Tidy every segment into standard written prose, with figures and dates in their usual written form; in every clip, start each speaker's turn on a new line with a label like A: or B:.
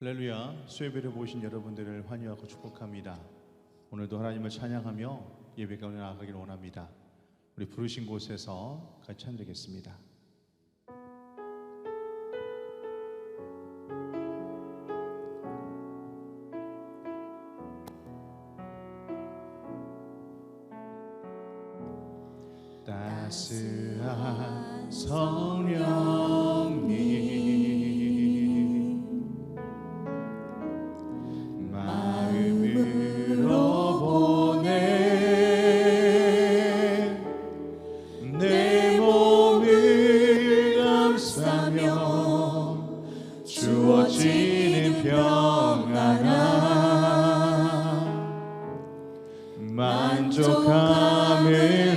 A: 할렐루야, 수요예배를 보신 여러분들을 환영하고 축복합니다. 오늘도 하나님을 찬양하며 예배 가운데 나아가기를 원합니다. 우리 부르신 곳에서 같이 찬양드리겠습니다. 따스한 성령님 마음으로 보내 내 몸을 감싸며 주어지는 평안함 만족함을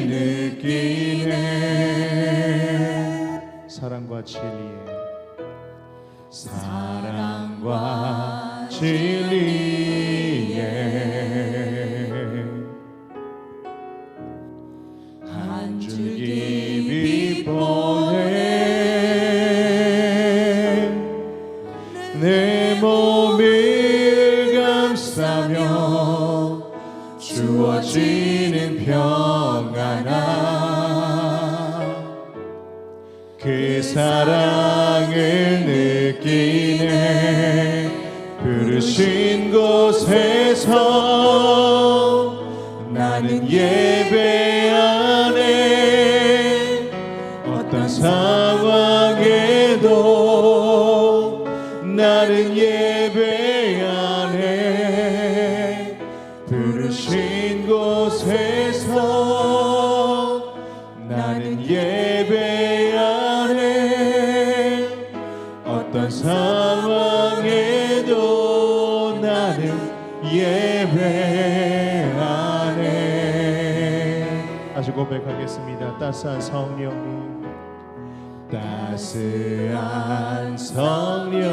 A: 느끼네. 사랑과 진리에 한 줄기 보내 내 몸을 감싸며 주어지는 평안함 그 사랑을 느끼네. 부르신 곳에서 나는 예배하네. 어떤 상황에도 나는 예배하네. 부르신 곳에서 나는 예배하네. 어떤 상황에도 나는 예배하네. 다시 고백하겠습니다. 따스한 성령님, 따스한 성령님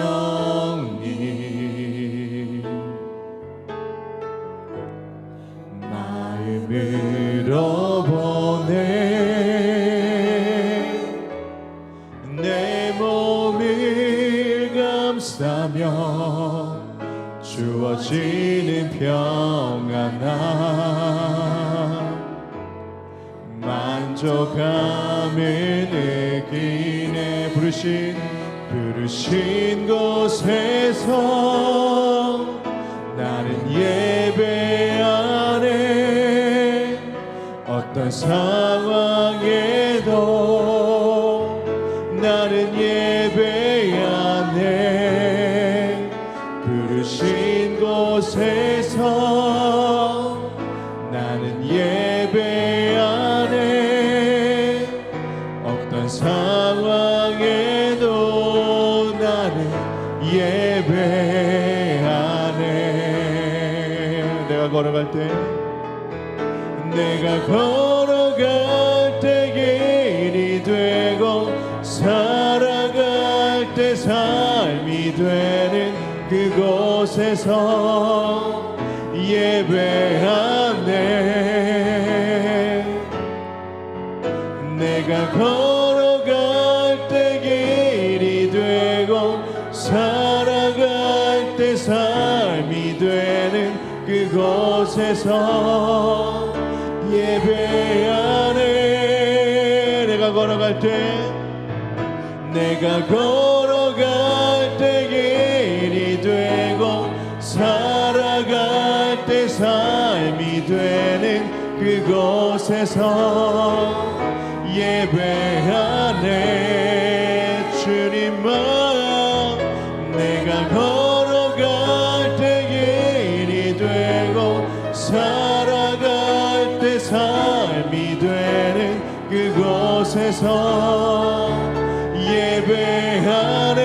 A: 마음으로 보내 내 몸을 감싸며 주어지는 평안함 만족함을 느끼네. 부르신 곳에서 나는 예배하네. 어떤 상황에도 나는 예배하네. 부르신 곳에서 나는 예배하네. 어떤 상황에도 나는 예배하네. 내가 걸어갈 때 길이 되고 살아갈 때 삶이 되는 그곳에서 예배하네. 내가 걸어갈 때 길이 되고 살아갈 때 삶이 되는 그곳에서 예배하네. 내가 걸어갈 때 길이 되고 살아갈 때 삶이 되는 그곳에서 예배하네. 주님아, 내가 걸어갈 때 길이 되고 살아갈 때 삶이 되는 그곳에서 예배하네.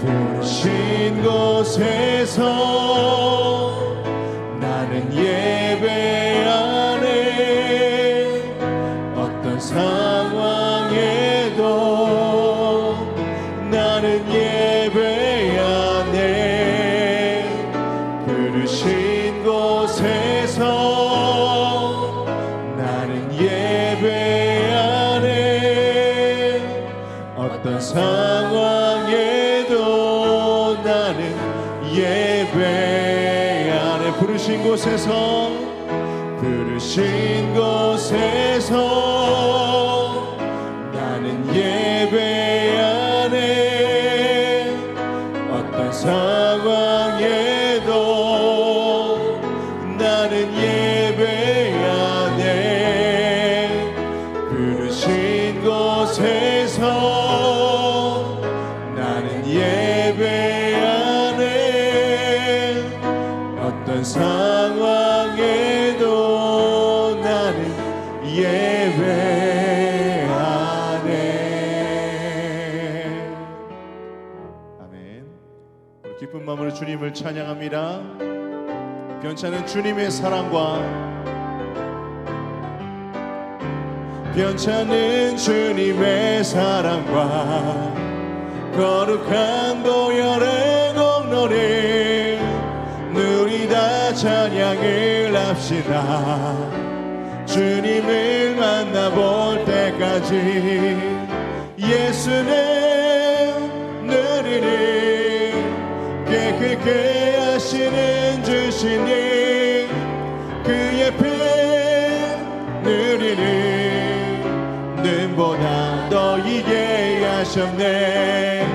A: 부르신 곳에서 나는 예배하네. 어떤 상황에도 나는 예배하네. 부르신 곳에서 나는 예배하네. 어떤 상황에도 나 나는 예배하네. 부르신 곳에서 나는 예배하네. 어떤 상황에도 나는 예배하네. 부르신 곳에서 나는 예배하네. 어떤 상황에도 나는 예배하네. 아멘. 우리 기쁜 마음으로 주님을 찬양합니다. 변찮은 주님의 사랑과 변찮은 주님의 사랑과 거룩한 보혈의 공로를 누리다 찬양을 합시다. 주님을 만나볼 때까지 예수는 누리리. 깨끗게 하시는 주시니 그의 피 누리리. 눈보다 더 이게 하셨네.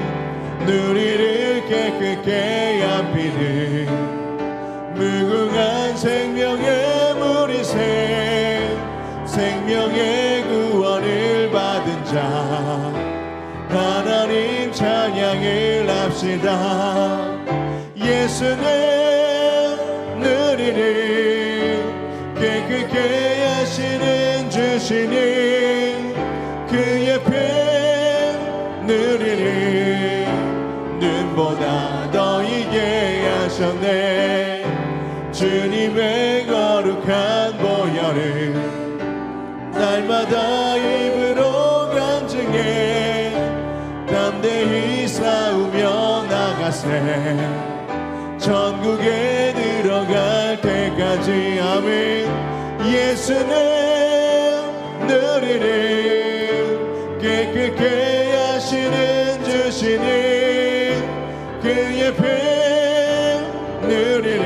A: 누리를 깨끗게 한 피는 무궁한 생명의 물이새. 생명의 구원을 받은 자 하나님 찬양을 합시다. 예수는 누리리. 깨끗게 하시는 주시니 그의 피 누리리. 눈보다 더 이게 하셨네. 주님의 거룩한 보혈을 날마다 입으로 간증해 담대히 싸우며 나가세. 천국에 들어갈 때까지 아멘. 예수는 누리리. 깨끗게 하시는 주시니 그의 피 누리리.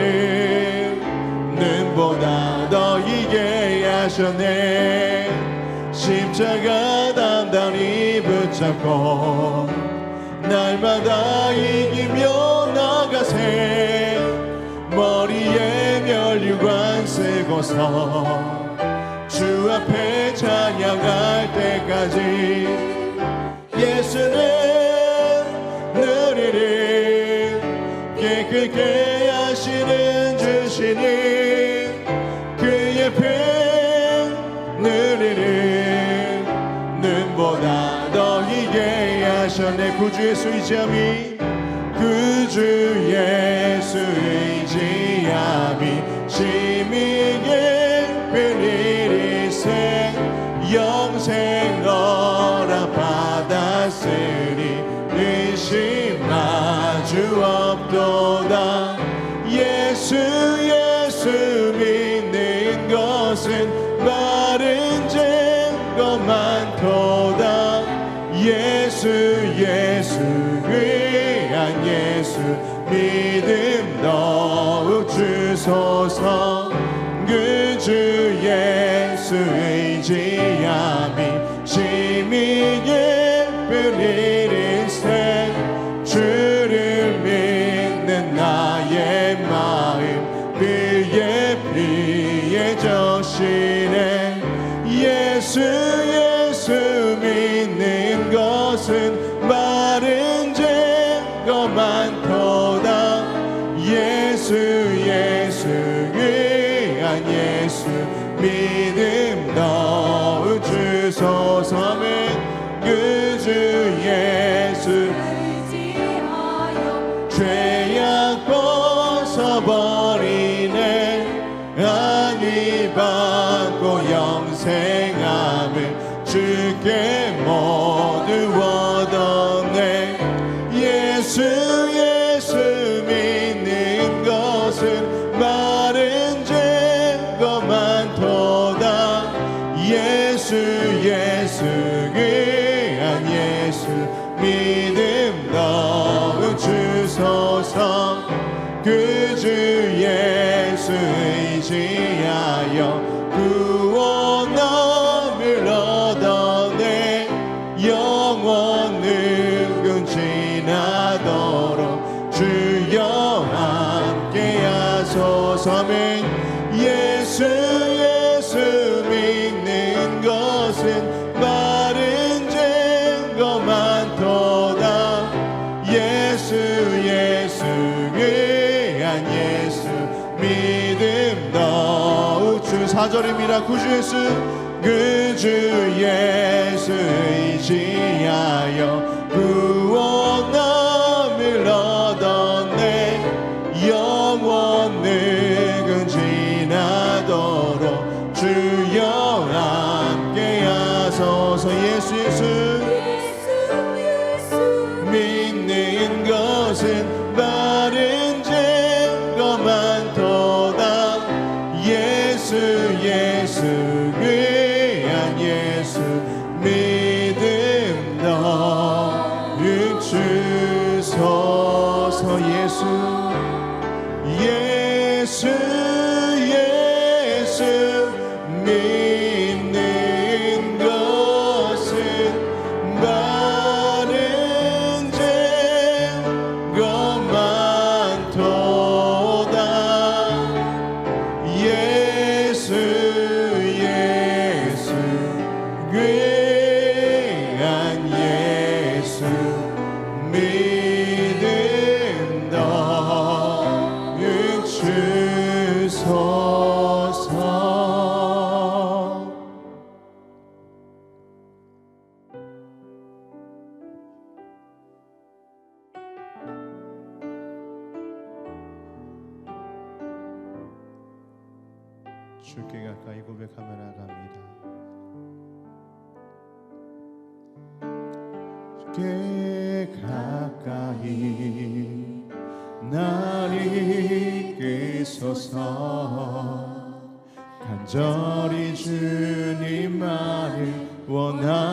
A: 눈보다 더 이게 하셨네. 십자가 단단히 붙잡고 날마다 이기며 나가세. 머리에 면류관 쓰고서 주 앞에 찬양할 때까지 예수는 누리리. 깨끗게 하시는 주시니 그의 피 누리리. 눈보다 더 이게 하셨네. 구주 예수 의지함이 구주 예수 의지함이 심히게 빌리리세. 영생 허락받았으니 의심하주 없도다. 예수 믿는 것은 바른 증거 많도다. 예수 귀한 예수 믿음 더욱 주소서. 그 주 예수 의지함이 심히 예쁜 일일세. 주를 믿는 나의 마음 그의 피에 젖시네. 예수 믿는 것은 바른 증거 많도다. 예수 귀한 예수 믿음 더욱 주소서. 그 주 예수 죄악 벗어버리네. 안위 받고 영생함을 주께 모두 얻었네. 예수 믿는 것은 바른 증거 많도다. 예수 귀한 예수 믿음 더욱 주소서. 그 주 예수 의지하여 구원함을 얻어내 영원을 지나도록 주여 함께하소서. 아멘. 예수 믿는 것은 바른 증거 많도다. 예수 귀한 예수 믿음 더욱 주 4절입니다. 그 주 예수 그 주 예수 의지하여 구원함을 얻어내 영원을 지나도록 주여 함께하소서. 예수 믿는 것은 바른 증거 많도다. 예수 귀한 예수 믿음 더욱 주소서. 예수 믿는 것은 바른 증거 많도다. 예수 귀한 예수 믿음 더욱 주소서. 주께 가까이 고백하며 나갑니다. 주께 가까이 날 이끄소서. 간절히 주님만을 원합니다.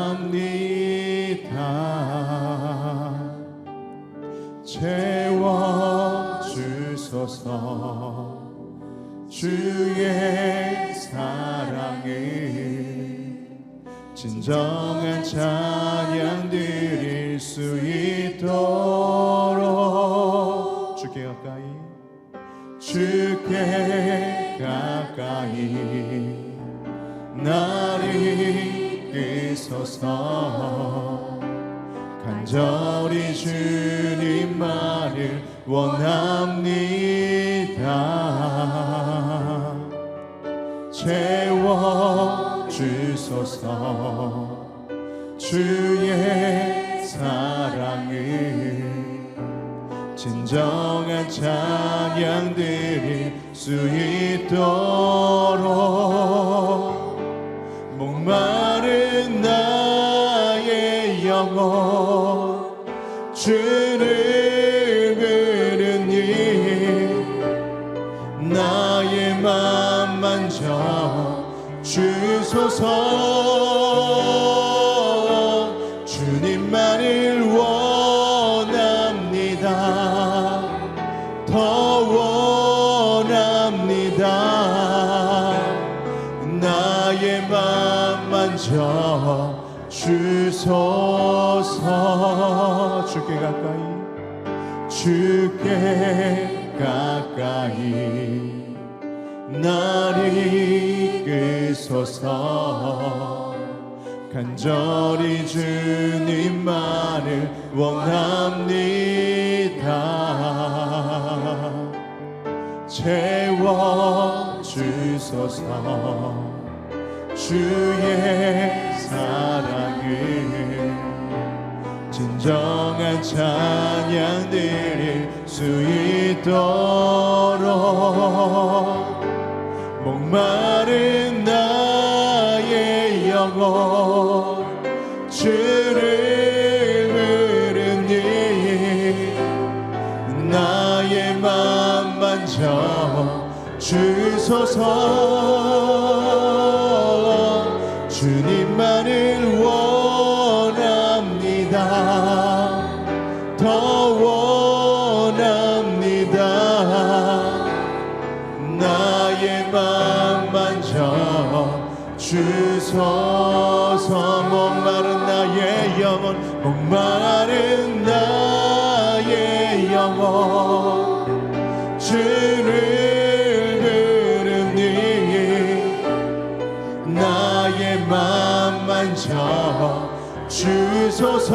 A: 채워주소서. 주의 사랑을 진정한 찬양 드릴 수 있도록 주께 가까이 날 이끄소서. 간절히 주님만을 원합니다. 채워주소서. 주의 사랑을 진정한 찬양 드릴 수 있도록 목마른 나의 영혼 주를 부르니 나의 맘 만져 주소서. 주님만을 원합니다. 더 원합니다. 나의 맘 만져 주소서. 주께 가까이 날 이끄소서. 간절히 주님만을 원합니다. 채워주소서. 주의 사랑을 진정한 찬양 드릴 수 있도록 목마른 나의 영혼 주를 부르니 나의 맘 만져 주소서. 주님만을 원합니다. 더 원합니다. 나의 맘 만져 주소서. 목마른 나의 영혼, 목마른 나의 영혼, 주를 부르니 나의 맘 만져 주소서.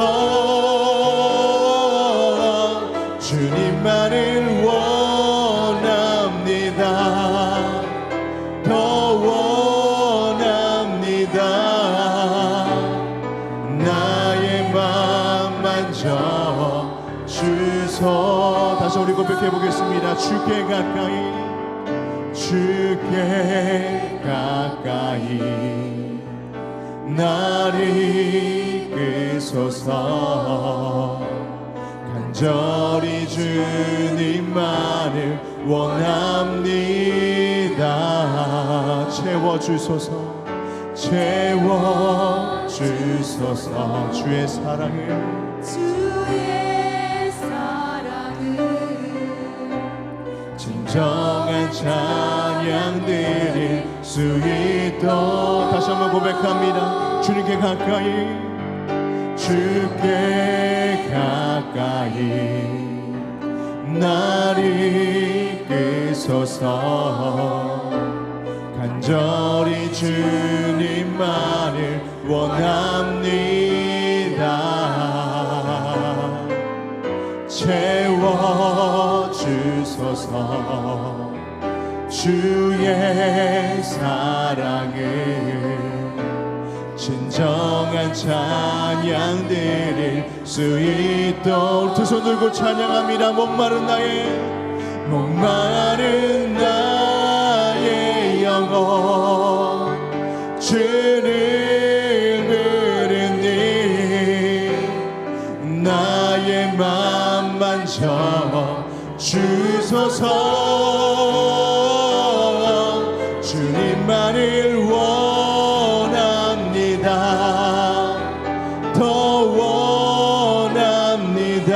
A: 주님만을 원합니다. 더 원합니다. 나의 맘 만져 주소. 다시 우리 고백해 보겠습니다. 주께 가까이, 주께 가까이 나를 이끄소서. 간절히 주님만을 원합니다. 채워주소서, 채워주소서. 주의 사랑을,
B: 주의 사랑을
A: 진정한 찬양 드릴 수 있도록. 다시 한번 고백합니다. 주님께 가까이, 주께 가까이 나를 이끄소서. 간절히 주님만을 원합니다. 채워주소서. 주의 사랑을 진정한 찬양 드릴 수 있도록. 두 손 들고 찬양합니다. 목마른 나의 영혼, 주를 부르니 나의 맘 만져 주소서. 주님만을 원합니다. 더 원합니다.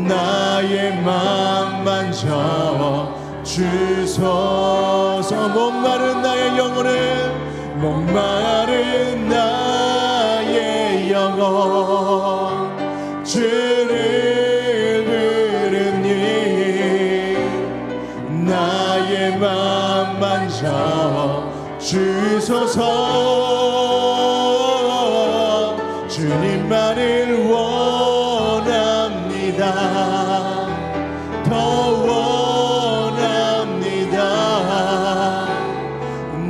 A: 나의 맘 만져 주소서. 목마른 나의 영혼을, 목마른 나의 영혼, 주를 부르니 나의 맘 만져 주소서. 주님만을 원합니다. 더 원합니다.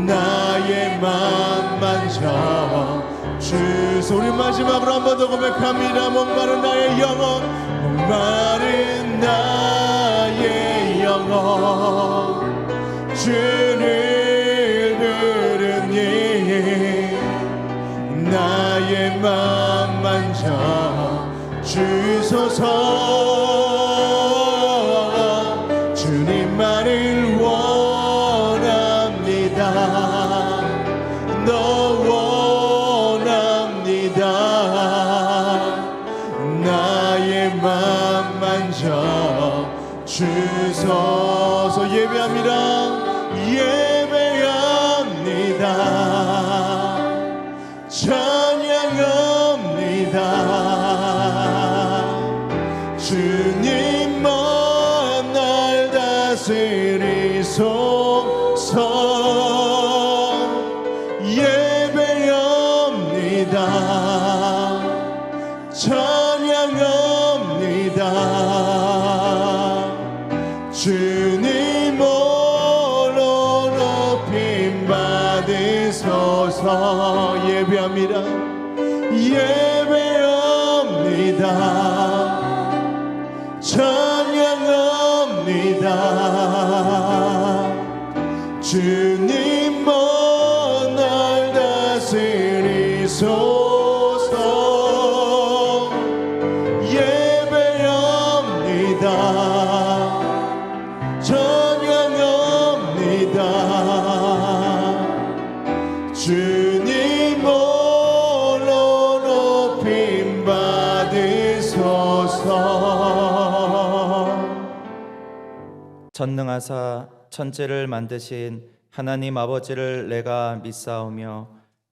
A: 나의 맘 만져 주소서. 우리 마지막으로 한 번 더 고백합니다. 목마른 나의 영혼, 목마른 나의 영혼, 주를 부르니 나의 맘 만져 주소서. 주님만을 원합니다. 너 원합니다. 나의 맘 만져 주소서. 예배합니다. 예배합니다. 찬양합니다. 주님만 날 다스리소서. 예배합니다. 찬양합니다. 주님 홀로 높임 받으소서. 예배합니다. 예배합니다. 찬양합니다. 주님 날 다스리소서. 예배합니다. 찬양합니다. 주님 홀로 높임 받으소서.
B: 전능하사 천지를 만드신 하나님 아버지를 내가 믿사오며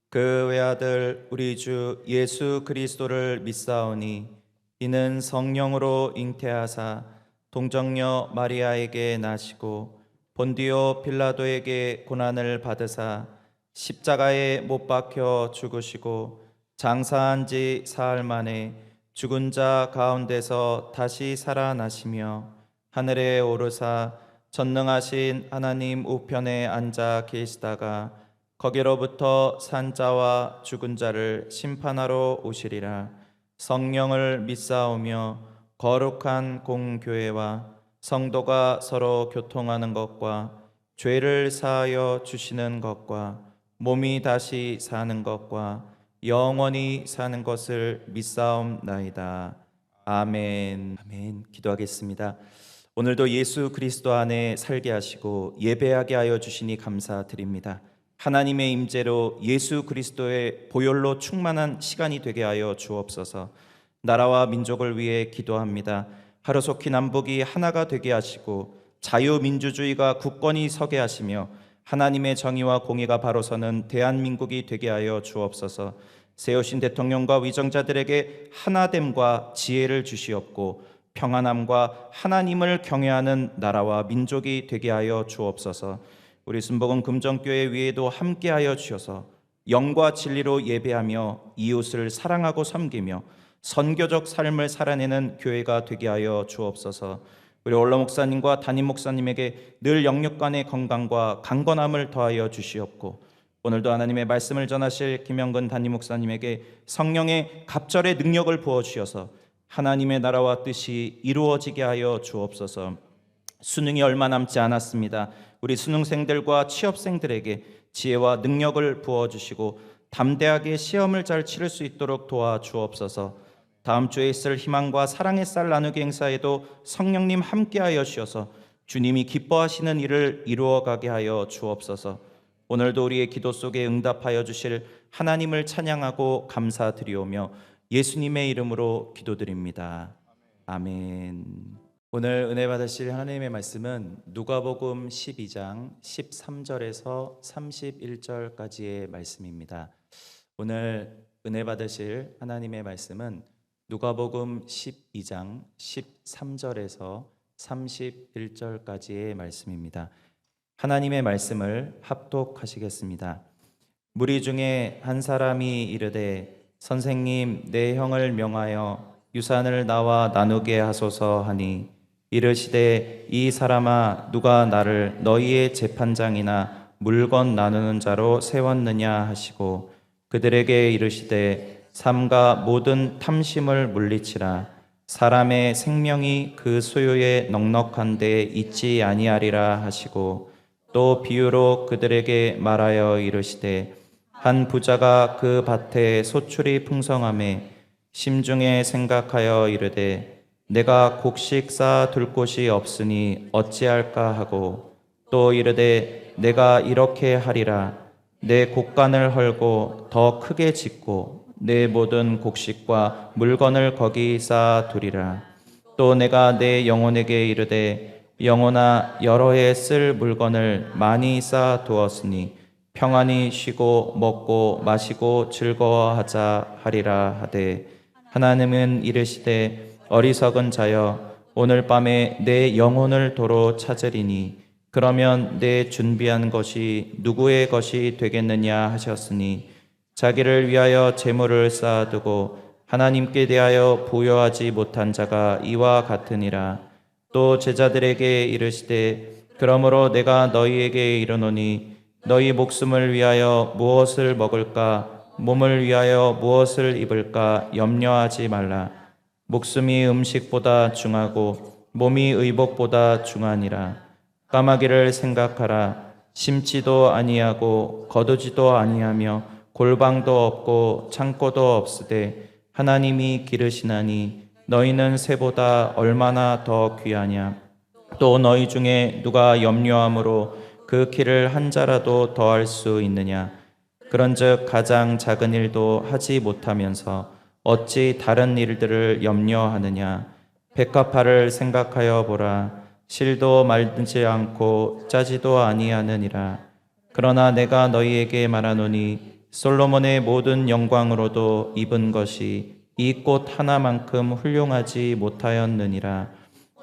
B: 그 외아들 우리 주 예수 그리스도를 믿사오니 이는 성령으로 잉태하사 동정녀 마리아에게 나시고 본디오 빌라도에게 고난을 받으사 십자가에 못 박혀 죽으시고 장사한 지 사흘 만에 죽은 자 가운데서 다시 살아나시며 하늘에 오르사 전능하신 하나님 우편에 앉아 계시다가 거기로부터 산 자와 죽은 자를 심판하러 오시리라. 성령을 믿사오며 거룩한 공교회와 성도가 서로 교통하는 것과 죄를 사하여 주시는 것과 몸이 다시 사는 것과 영원히 사는 것을 믿사옵나이다. 아멘. 아멘. 기도하겠습니다. 오늘도 예수 그리스도 안에 살게 하시고 예배하게 하여 주시니 감사드립니다. 하나님의 임재로 예수 그리스도의 보혈로 충만한 시간이 되게 하여 주옵소서. 나라와 민족을 위해 기도합니다. 하루속히 남북이 하나가 되게 하시고 자유민주주의가 굳건히 서게 하시며 하나님의 정의와 공의가 바로 서는 대한민국이 되게 하여 주옵소서. 세우신 대통령과 위정자들에게 하나됨과 지혜를 주시옵고 평안함과 하나님을 경외하는 나라와 민족이 되게 하여 주옵소서. 우리 순복음 금정교회 위에도 함께하여 주셔서 영과 진리로 예배하며 이웃을 사랑하고 섬기며 선교적 삶을 살아내는 교회가 되게 하여 주옵소서. 우리 올로 목사님과 담임 목사님에게 늘 영육간의 건강과 강건함을 더하여 주시옵고 오늘도 하나님의 말씀을 전하실 김영근 담임 목사님에게 성령의 갑절의 능력을 부어주셔서 하나님의 나라와 뜻이 이루어지게 하여 주옵소서. 수능이 얼마 남지 않았습니다. 우리 수능생들과 취업생들에게 지혜와 능력을 부어주시고 담대하게 시험을 잘 치를 수 있도록 도와주옵소서. 다음 주에 있을 희망과 사랑의 쌀 나누기 행사에도 성령님 함께하여 주셔서 주님이 기뻐하시는 일을 이루어가게 하여 주옵소서. 오늘도 우리의 기도 속에 응답하여 주실 하나님을 찬양하고 감사드리오며 예수님의 이름으로 기도드립니다. 아멘. 오늘 은혜 받으실 하나님의 말씀은 누가복음 12장 13절에서 31절까지의 말씀입니다. 오늘 은혜 받으실 하나님의 말씀은 누가복음 12장 13절에서 31절까지의 말씀입니다. 하나님의 말씀을 합독하시겠습니다. 무리 중에 한 사람이 이르되 선생님, 내 형을 명하여 유산을 나와 나누게 하소서 하니 이르시되 이 사람아 누가 나를 너희의 재판장이나 물건 나누는 자로 세웠느냐 하시고 그들에게 이르시되 삼가 모든 탐심을 물리치라. 사람의 생명이 그 소유에 넉넉한 데 있지 아니하리라 하시고 또 비유로 그들에게 말하여 이르시되 한 부자가 그 밭에 소출이 풍성함에 심중에 생각하여 이르되 내가 곡식 쌓아 둘 곳이 없으니 어찌할까 하고 또 이르되 내가 이렇게 하리라. 내 곡간을 헐고 더 크게 짓고 내 모든 곡식과 물건을 거기 쌓아 두리라. 또 내가 내 영혼에게 이르되 영혼아 여러 해 쓸 물건을 많이 쌓아 두었으니 평안히 쉬고 먹고 마시고 즐거워하자 하리라 하되 하나님은 이르시되 어리석은 자여 오늘 밤에 내 영혼을 도로 찾으리니 그러면 내 준비한 것이 누구의 것이 되겠느냐 하셨으니 자기를 위하여 재물을 쌓아두고 하나님께 대하여 부여하지 못한 자가 이와 같으니라. 또 제자들에게 이르시되 그러므로 내가 너희에게 이르노니 너희 목숨을 위하여 무엇을 먹을까 몸을 위하여 무엇을 입을까 염려하지 말라. 목숨이 음식보다 중하고 몸이 의복보다 중하니라. 까마귀를 생각하라. 심지도 아니하고 거두지도 아니하며 골방도 없고 창고도 없으되 하나님이 기르시나니 너희는 새보다 얼마나 더 귀하냐. 또 너희 중에 누가 염려함으로 그 키를 한 자라도 더할 수 있느냐. 그런즉 가장 작은 일도 하지 못하면서 어찌 다른 일들을 염려하느냐. 백합화를 생각하여 보라. 실도 말지 않고 짜지도 아니하느니라. 그러나 내가 너희에게 말하노니 솔로몬의 모든 영광으로도 입은 것이 이 꽃 하나만큼 훌륭하지 못하였느니라.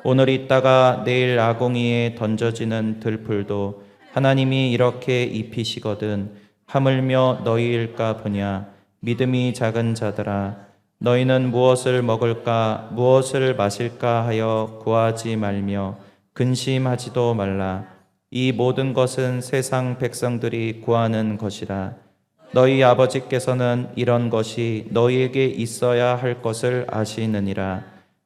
B: 오늘 있다가 내일 아궁이에 던져지는 들풀도 하나님이 이렇게 입히시거든 하물며 너희일까 보냐. 믿음이 작은 자들아, 너희는 무엇을 먹을까 무엇을 마실까 하여 구하지 말며 근심하지도 말라. 이 모든 것은 세상 백성들이 구하는 것이라. 너희 아버지께서는 이런 것이 너희에게 있어야 할 것을 아시느니라.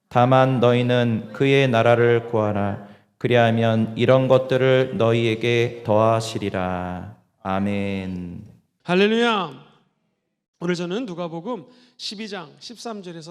B: 다만 너희는 그의 나라를 구하라. 그리하면 이런 것들을 너희에게 더하시리라. 아멘.
C: 할렐루야. 오늘 저는 누가복음 12장 13절에서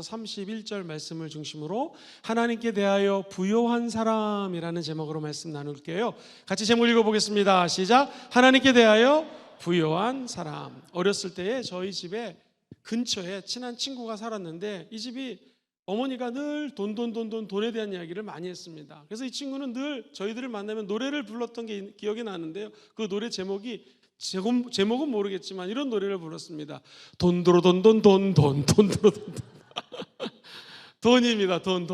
C: 31절 말씀을 중심으로 하나님께 대하여 부요한 사람이라는 제목으로 말씀 나눌게요. 같이 제목 읽어보겠습니다. 시작. 하나님께 대하여 부요한 사람. 어렸을 때에 저희 집에 근처에 친한 친구가 살았는데 이 집이 어머니가 늘 돈에 대한 이야기를 많이 했습니다. 그래서 이 친구는 늘 저희들을 만나면 노래를 불렀던 게 기억이 나는데요. 그 노래 제목이 제목은 모르겠지만 이런 노래를 불렀습니다. 돈도로 돈돈 돈도로 돈 돈입니다. 돈.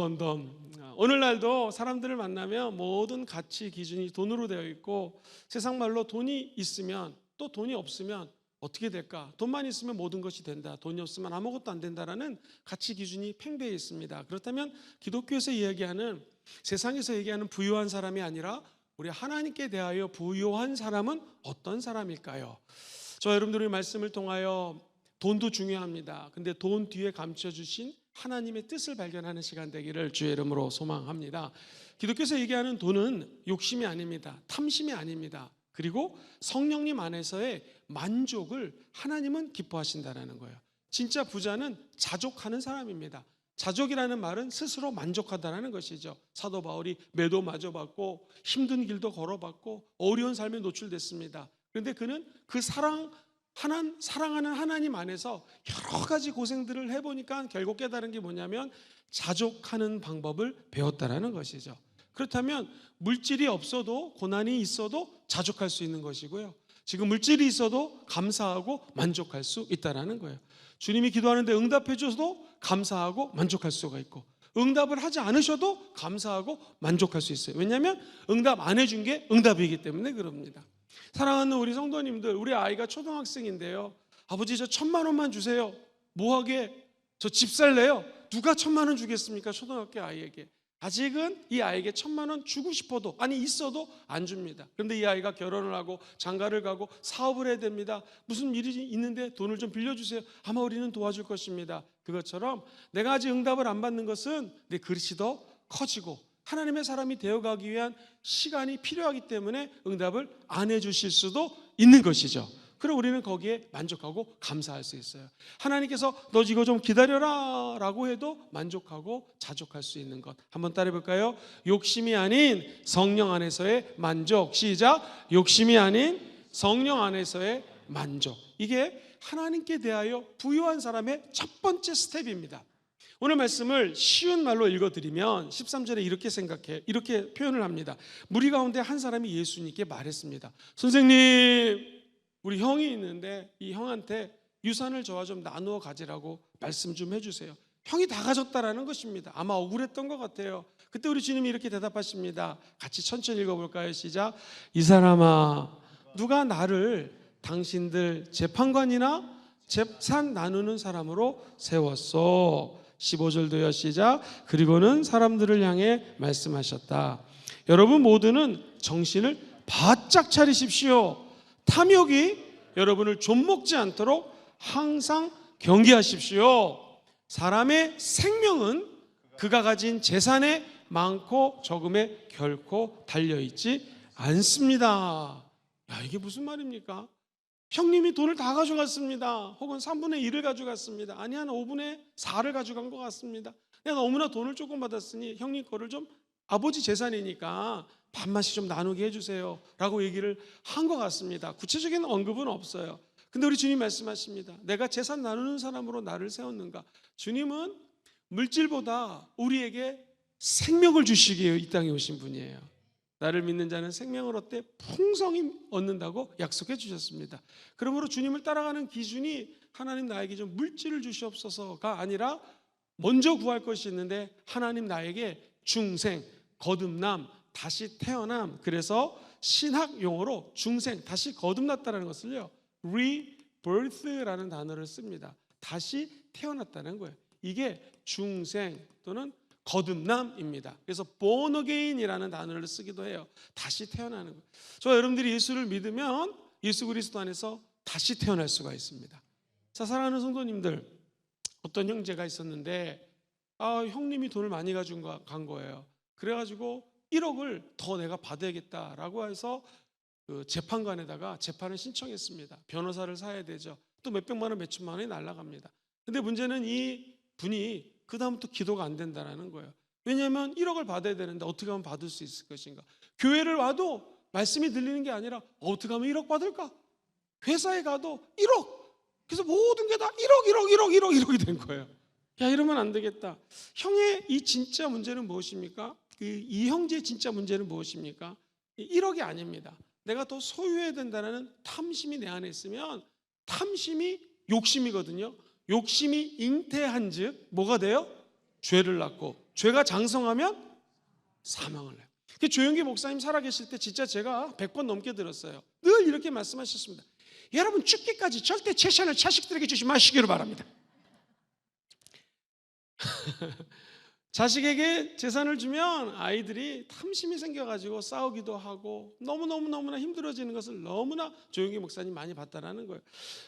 C: 오늘날도 사람들을 만나면 모든 가치 기준이 돈으로 되어 있고 세상 말로 돈이 있으면 또 돈이 없으면 어떻게 될까? 돈만 있으면 모든 것이 된다. 돈이 없으면 아무것도 안 된다라는 가치 기준이 팽배해 있습니다. 그렇다면 기독교에서 이야기하는 세상에서 얘기하는 부유한 사람이 아니라 우리 하나님께 대하여 부유한 사람은 어떤 사람일까요? 저 여러분들의 말씀을 통하여 돈도 중요합니다. 근데 돈 뒤에 감춰주신 하나님의 뜻을 발견하는 시간 되기를 주의 이름으로 소망합니다. 기독교에서 얘기하는 돈은 욕심이 아닙니다. 탐심이 아닙니다. 그리고 성령님 안에서의 만족을 하나님은 기뻐하신다는 거예요. 진짜 부자는 자족하는 사람입니다. 자족이라는 말은 스스로 만족하다는 것이죠. 사도 바울이 매도 맞아봤고 힘든 길도 걸어봤고 어려운 삶에 노출됐습니다. 그런데 그는 그 사랑하는 하나님 안에서 여러 가지 고생들을 해보니까 결국 깨달은 게 뭐냐면 자족하는 방법을 배웠다는 것이죠. 그렇다면 물질이 없어도 고난이 있어도 자족할 수 있는 것이고요. 지금 물질이 있어도 감사하고 만족할 수 있다는 거예요. 주님이 기도하는데 응답해 줘도 감사하고 만족할 수가 있고 응답을 하지 않으셔도 감사하고 만족할 수 있어요. 왜냐하면 응답 안 해준 게 응답이기 때문에 그럽니다. 사랑하는 우리 성도님들, 우리 아이가 초등학생인데요. 아버지 저 1,000만 원만 주세요. 뭐하게? 저 집 살래요. 누가 1,000만 원 주겠습니까? 초등학교 아이에게. 아직은 이 아이에게 1,000만 원 주고 싶어도 있어도 안 줍니다. 그런데 이 아이가 결혼을 하고 장가를 가고 사업을 해야 됩니다. 무슨 일이 있는데 돈을 좀 빌려주세요. 아마 우리는 도와줄 것입니다. 그것처럼 내가 아직 응답을 안 받는 것은 내 그릇이 더 커지고 하나님의 사람이 되어가기 위한 시간이 필요하기 때문에 응답을 안 해주실 수도 있는 것이죠. 그럼 우리는 거기에 만족하고 감사할 수 있어요. 하나님께서 너 이거 좀 기다려라 라고 해도 만족하고 자족할 수 있는 것. 한번 따라해 볼까요? 욕심이 아닌 성령 안에서의 만족. 시작. 욕심이 아닌 성령 안에서의 만족. 이게 하나님께 대하여 부유한 사람의 첫 번째 스텝입니다. 오늘 말씀을 쉬운 말로 읽어드리면 13절에 이렇게 표현을 합니다. 무리 가운데 한 사람이 예수님께 말했습니다. 선생님, 우리 형이 있는데 이 형한테 유산을 저와 좀 나누어 가지라고 말씀 좀 해주세요. 형이 다 가졌다라는 것입니다. 아마 억울했던 것 같아요. 그때 우리 주님이 이렇게 대답하십니다. 같이 천천히 읽어볼까요? 시작. 이 사람아, 누가 나를 당신들 재판관이나 재산 나누는 사람으로 세웠어. 15절도요. 시작. 그리고는 사람들을 향해 말씀하셨다. 여러분 모두는 정신을 바짝 차리십시오. 탐욕이 여러분을 좀먹지 않도록 항상 경계하십시오. 사람의 생명은 그가 가진 재산에 많고 적음에 결코 달려있지 않습니다. 야, 이게 무슨 말입니까? 형님이 돈을 다 가져갔습니다. 혹은 3분의 1을 가져갔습니다. 아니 한 5분의 4를 가져간 것 같습니다. 내가 너무나 돈을 조금 받았으니 형님 거를 좀 아버지 재산이니까 반만씩 좀 나누게 해주세요 라고 얘기를 한 것 같습니다. 구체적인 언급은 없어요. 근데 우리 주님 말씀하십니다. 내가 재산 나누는 사람으로 나를 세웠는가? 주님은 물질보다 우리에게 생명을 주시기 위해 이 땅에 오신 분이에요. 나를 믿는 자는 생명을 얻되 풍성히 얻는다고 약속해 주셨습니다. 그러므로 주님을 따라가는 기준이 하나님 나에게 좀 물질을 주시옵소서가 아니라 먼저 구할 것이 있는데 하나님 나에게 중생, 거듭남, 다시 태어남. 그래서 신학 용어로 중생, 다시 거듭났다는 것을요, rebirth라는 단어를 씁니다. 다시 태어났다는 거예요. 이게 중생 또는 거듭남입니다. 그래서 born again이라는 단어를 쓰기도 해요. 다시 태어나는 거예요. 저 여러분들이 예수를 믿으면 예수 그리스도 안에서 다시 태어날 수가 있습니다. 자, 사랑하는 성도님들, 어떤 형제가 있었는데 형님이 돈을 많이 가지고 간 거예요. 그래가지고 1억을 더 내가 받아야겠다라고 해서 그 재판관에다가 재판을 신청했습니다. 변호사를 사야 되죠. 또 몇백만 원, 몇천만 원이 날아갑니다. 근데 문제는 이 분이 그 다음부터 기도가 안 된다는 거예요. 왜냐하면 1억을 받아야 되는데 어떻게 하면 받을 수 있을 것인가. 교회를 와도 말씀이 들리는 게 아니라 어떻게 하면 1억 받을까. 회사에 가도 1억. 그래서 모든 게 다 1억이 된 거예요. 야, 이러면 안 되겠다. 형의 이 진짜 문제는 무엇입니까? 이 형제의 진짜 문제는 무엇입니까? 1억이 아닙니다. 내가 더 소유해야 된다는 탐심이 내 안에 있으면, 탐심이 욕심이거든요. 욕심이 잉태한 즉 뭐가 돼요? 죄를 낳고, 죄가 장성하면 사망을 해요. 조영기 목사님 살아계실 때 진짜 제가 100번 넘게 들었어요. 늘 이렇게 말씀하셨습니다. 여러분, 죽기까지 절대 재산을 자식들에게 주지 마시기를 바랍니다. 자식에게 재산을 주면 아이들이 탐심이 생겨가지고 싸우기도 하고 너무나 힘들어지는 것을 너무나 조용기 목사님 많이 봤다라는 거예요.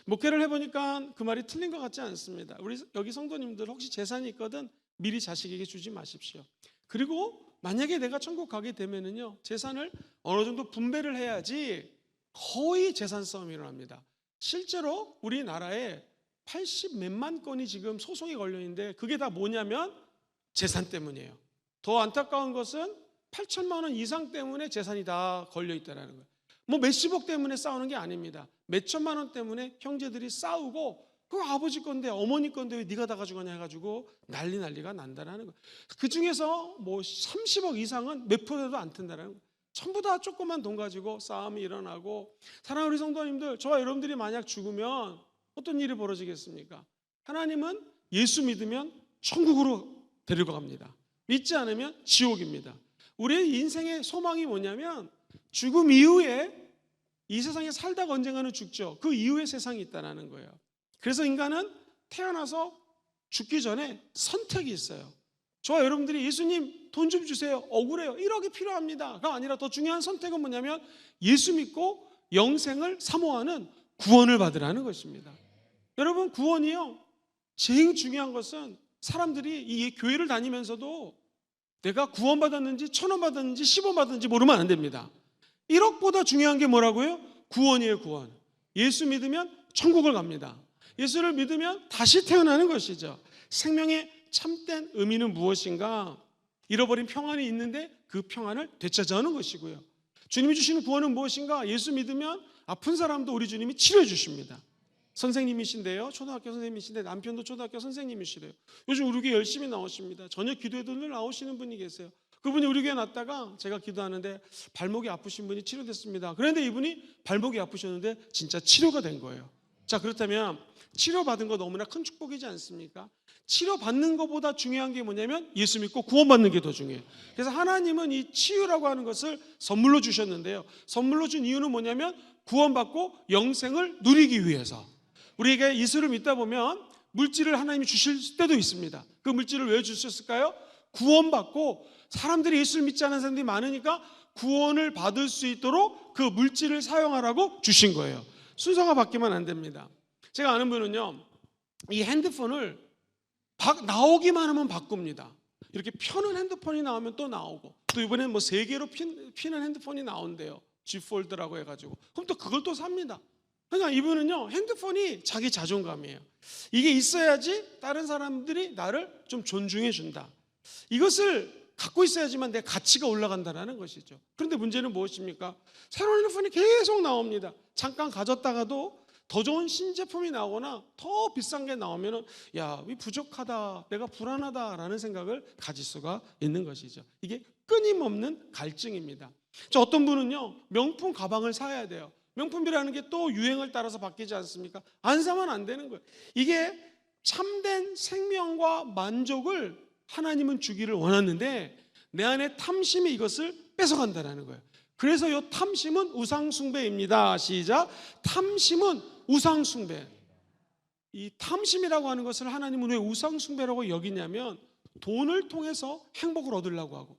C: 목회를 해보니까 그 말이 틀린 것 같지 않습니다. 우리 여기 성도님들 혹시 재산이 있거든 미리 자식에게 주지 마십시오. 그리고 만약에 내가 천국 가게 되면은요, 재산을 어느 정도 분배를 해야지 거의 재산 싸움이 일어납니다. 실제로 우리나라에 80 몇만 건이 지금 소송이 걸려 있는데 그게 다 뭐냐면 재산 때문이에요. 더 안타까운 것은 8천만 원 이상 때문에 재산이 다 걸려 있다는 거예요. 뭐 몇십억 때문에 싸우는 게 아닙니다. 몇천만 원 때문에 형제들이 싸우고, 그 아버지 건데 어머니 건데 왜 네가 다 가져가냐 해가지고 난리가 난다는 거예요. 그 중에서 뭐 30억 이상은 몇 프로도 안 튼다는 거예요. 전부 다 조그만 돈 가지고 싸움이 일어나고. 사랑하는 우리 성도님들, 저와 여러분들이 만약 죽으면 어떤 일이 벌어지겠습니까? 하나님은 예수 믿으면 천국으로 데리고 갑니다. 믿지 않으면 지옥입니다. 우리의 인생의 소망이 뭐냐면 죽음 이후에 이 세상에 살다가 언젠가는 죽죠. 그 이후에 세상이 있다는 거예요. 그래서 인간은 태어나서 죽기 전에 선택이 있어요. 저와 여러분들이 예수님 돈 좀 주세요, 억울해요, 1억이 필요합니다가 아니라 더 중요한 선택은 뭐냐면 예수 믿고 영생을 사모하는 구원을 받으라는 것입니다. 여러분, 구원이요, 제일 중요한 것은 사람들이 이 교회를 다니면서도 내가 구원받았는지 1,000원 받았는지 10원 받았는지 모르면 안 됩니다. 1억보다 중요한 게 뭐라고요? 구원이에요. 구원. 예수 믿으면 천국을 갑니다. 예수를 믿으면 다시 태어나는 것이죠. 생명의 참된 의미는 무엇인가? 잃어버린 평안이 있는데 그 평안을 되찾아오는 것이고요. 주님이 주시는 구원은 무엇인가? 예수 믿으면 아픈 사람도 우리 주님이 치료해 주십니다. 선생님이신데요, 초등학교 선생님이신데 남편도 초등학교 선생님이시래요. 요즘 우리 교회 열심히 나오십니다. 저녁 기도회도 늘 나오시는 분이 계세요. 그분이 우리 교회 났다가 제가 기도하는데 발목이 아프신 분이 치료됐습니다. 그런데 이분이 발목이 아프셨는데 진짜 치료가 된 거예요. 자, 그렇다면 치료받은 거 너무나 큰 축복이지 않습니까? 치료받는 것보다 중요한 게 뭐냐면 예수 믿고 구원받는 게 더 중요해요. 그래서 하나님은 이 치유라고 하는 것을 선물로 주셨는데요, 선물로 준 이유는 뭐냐면 구원받고 영생을 누리기 위해서. 우리에게 예수를 믿다 보면 물질을 하나님이 주실 때도 있습니다. 그 물질을 왜 주셨을까요? 구원받고, 사람들이 예수를 믿지 않는 사람들이 많으니까 구원을 받을 수 있도록 그 물질을 사용하라고 주신 거예요. 순서가 바뀌면 안 됩니다. 제가 아는 분은요, 이 핸드폰을 나오기만 하면 바꿉니다. 이렇게 펴는 핸드폰이 나오면 또 나오고, 또 이번엔 뭐 3개로 피는 핸드폰이 나온대요. G 폴드라고 해가지고. 그럼 또 그걸 또 삽니다. 그러니까 이분은요, 핸드폰이 자기 자존감이에요. 이게 있어야지 다른 사람들이 나를 좀 존중해 준다. 이것을 갖고 있어야지만 내 가치가 올라간다는 것이죠. 그런데 문제는 무엇입니까? 새로운 핸드폰이 계속 나옵니다. 잠깐 가졌다가도 더 좋은 신제품이 나오거나 더 비싼 게 나오면은 야, 이 부족하다, 내가 불안하다라는 생각을 가질 수가 있는 것이죠. 이게 끊임없는 갈증입니다. 어떤 분은요, 명품 가방을 사야 돼요. 명품이라는 게 또 유행을 따라서 바뀌지 않습니까? 안 사면 안 되는 거예요. 이게 참된 생명과 만족을 하나님은 주기를 원하는데 내 안에 탐심이 이것을 뺏어간다는 거예요. 그래서 이 탐심은 우상숭배입니다. 시작. 탐심은 우상숭배. 이 탐심이라고 하는 것을 하나님은 왜 우상숭배라고 여기냐면 돈을 통해서 행복을 얻으려고 하고,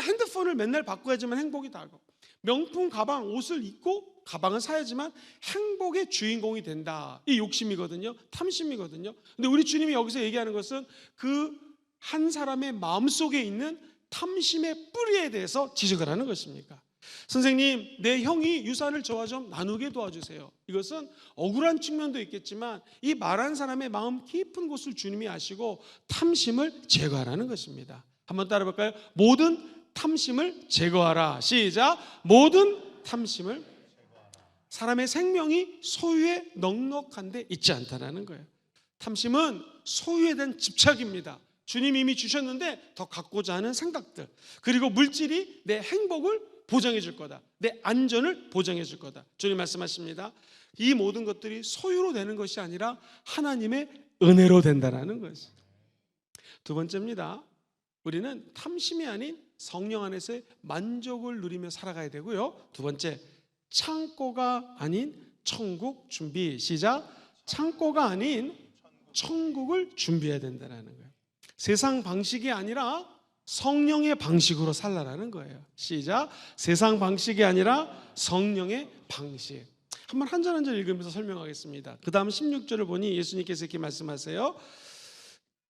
C: 핸드폰을 맨날 바꿔야지만 행복이 다고, 명품 가방, 옷을 입고 가방을 사야지만 행복의 주인공이 된다. 이 욕심이거든요. 탐심이거든요. 근데 우리 주님이 여기서 얘기하는 것은 그 한 사람의 마음속에 있는 탐심의 뿌리에 대해서 지적을 하는 것입니까? 선생님, 내 형이 유산을 저와 좀 나누게 도와주세요. 이것은 억울한 측면도 있겠지만 이 말한 사람의 마음 깊은 곳을 주님이 아시고 탐심을 제거하라는 것입니다. 한번 따라 볼까요? 모든 탐심을 제거하라. 시작. 모든 탐심을. 사람의 생명이 소유에 넉넉한데 있지 않다라는 거예요. 탐심은 소유에 대한 집착입니다. 주님이 이미 주셨는데 더 갖고자 하는 생각들, 그리고 물질이 내 행복을 보장해 줄 거다, 내 안전을 보장해 줄 거다. 주님 말씀하십니다. 이 모든 것들이 소유로 되는 것이 아니라 하나님의 은혜로 된다라는 것이. 두 번째입니다. 우리는 탐심이 아닌 성령 안에서의 만족을 누리며 살아가야 되고요. 두 번째, 창고가 아닌 천국 준비. 시작. 창고가 아닌 천국을 준비해야 된다는 거예요. 세상 방식이 아니라 성령의 방식으로 살라라는 거예요. 시작. 세상 방식이 아니라 성령의 방식. 한번 한 절 한 절 읽으면서 설명하겠습니다. 그 다음 16절을 보니 예수님께서 이렇게 말씀하세요.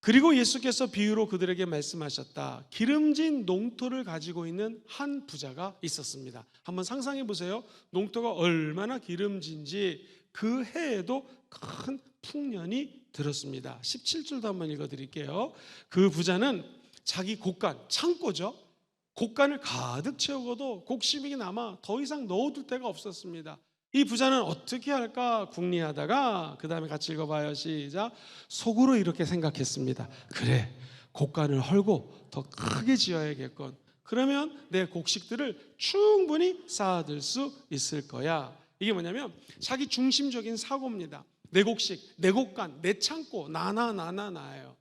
C: 그리고 예수께서 비유로 그들에게 말씀하셨다. 기름진 농토를 가지고 있는 한 부자가 있었습니다. 한번 상상해 보세요. 농토가 얼마나 기름진지 그 해에도 큰 풍년이 들었습니다. 17절도 한번 읽어드릴게요. 그 부자는 자기 곡간, 창고죠. 곡간을 가득 채우고도 곡식이 남아 더 이상 넣어둘 데가 없었습니다. 이 부자는 어떻게 할까 궁리하다가, 그 다음에 같이 읽어봐요. 시작. 속으로 이렇게 생각했습니다. 그래, 곡간을 헐고 더 크게 지어야겠건. 그러면 내 곡식들을 충분히 쌓아둘 수 있을 거야. 이게 뭐냐면 자기 중심적인 사고입니다. 내 곡식, 내 곡간, 내 창고, 나예요.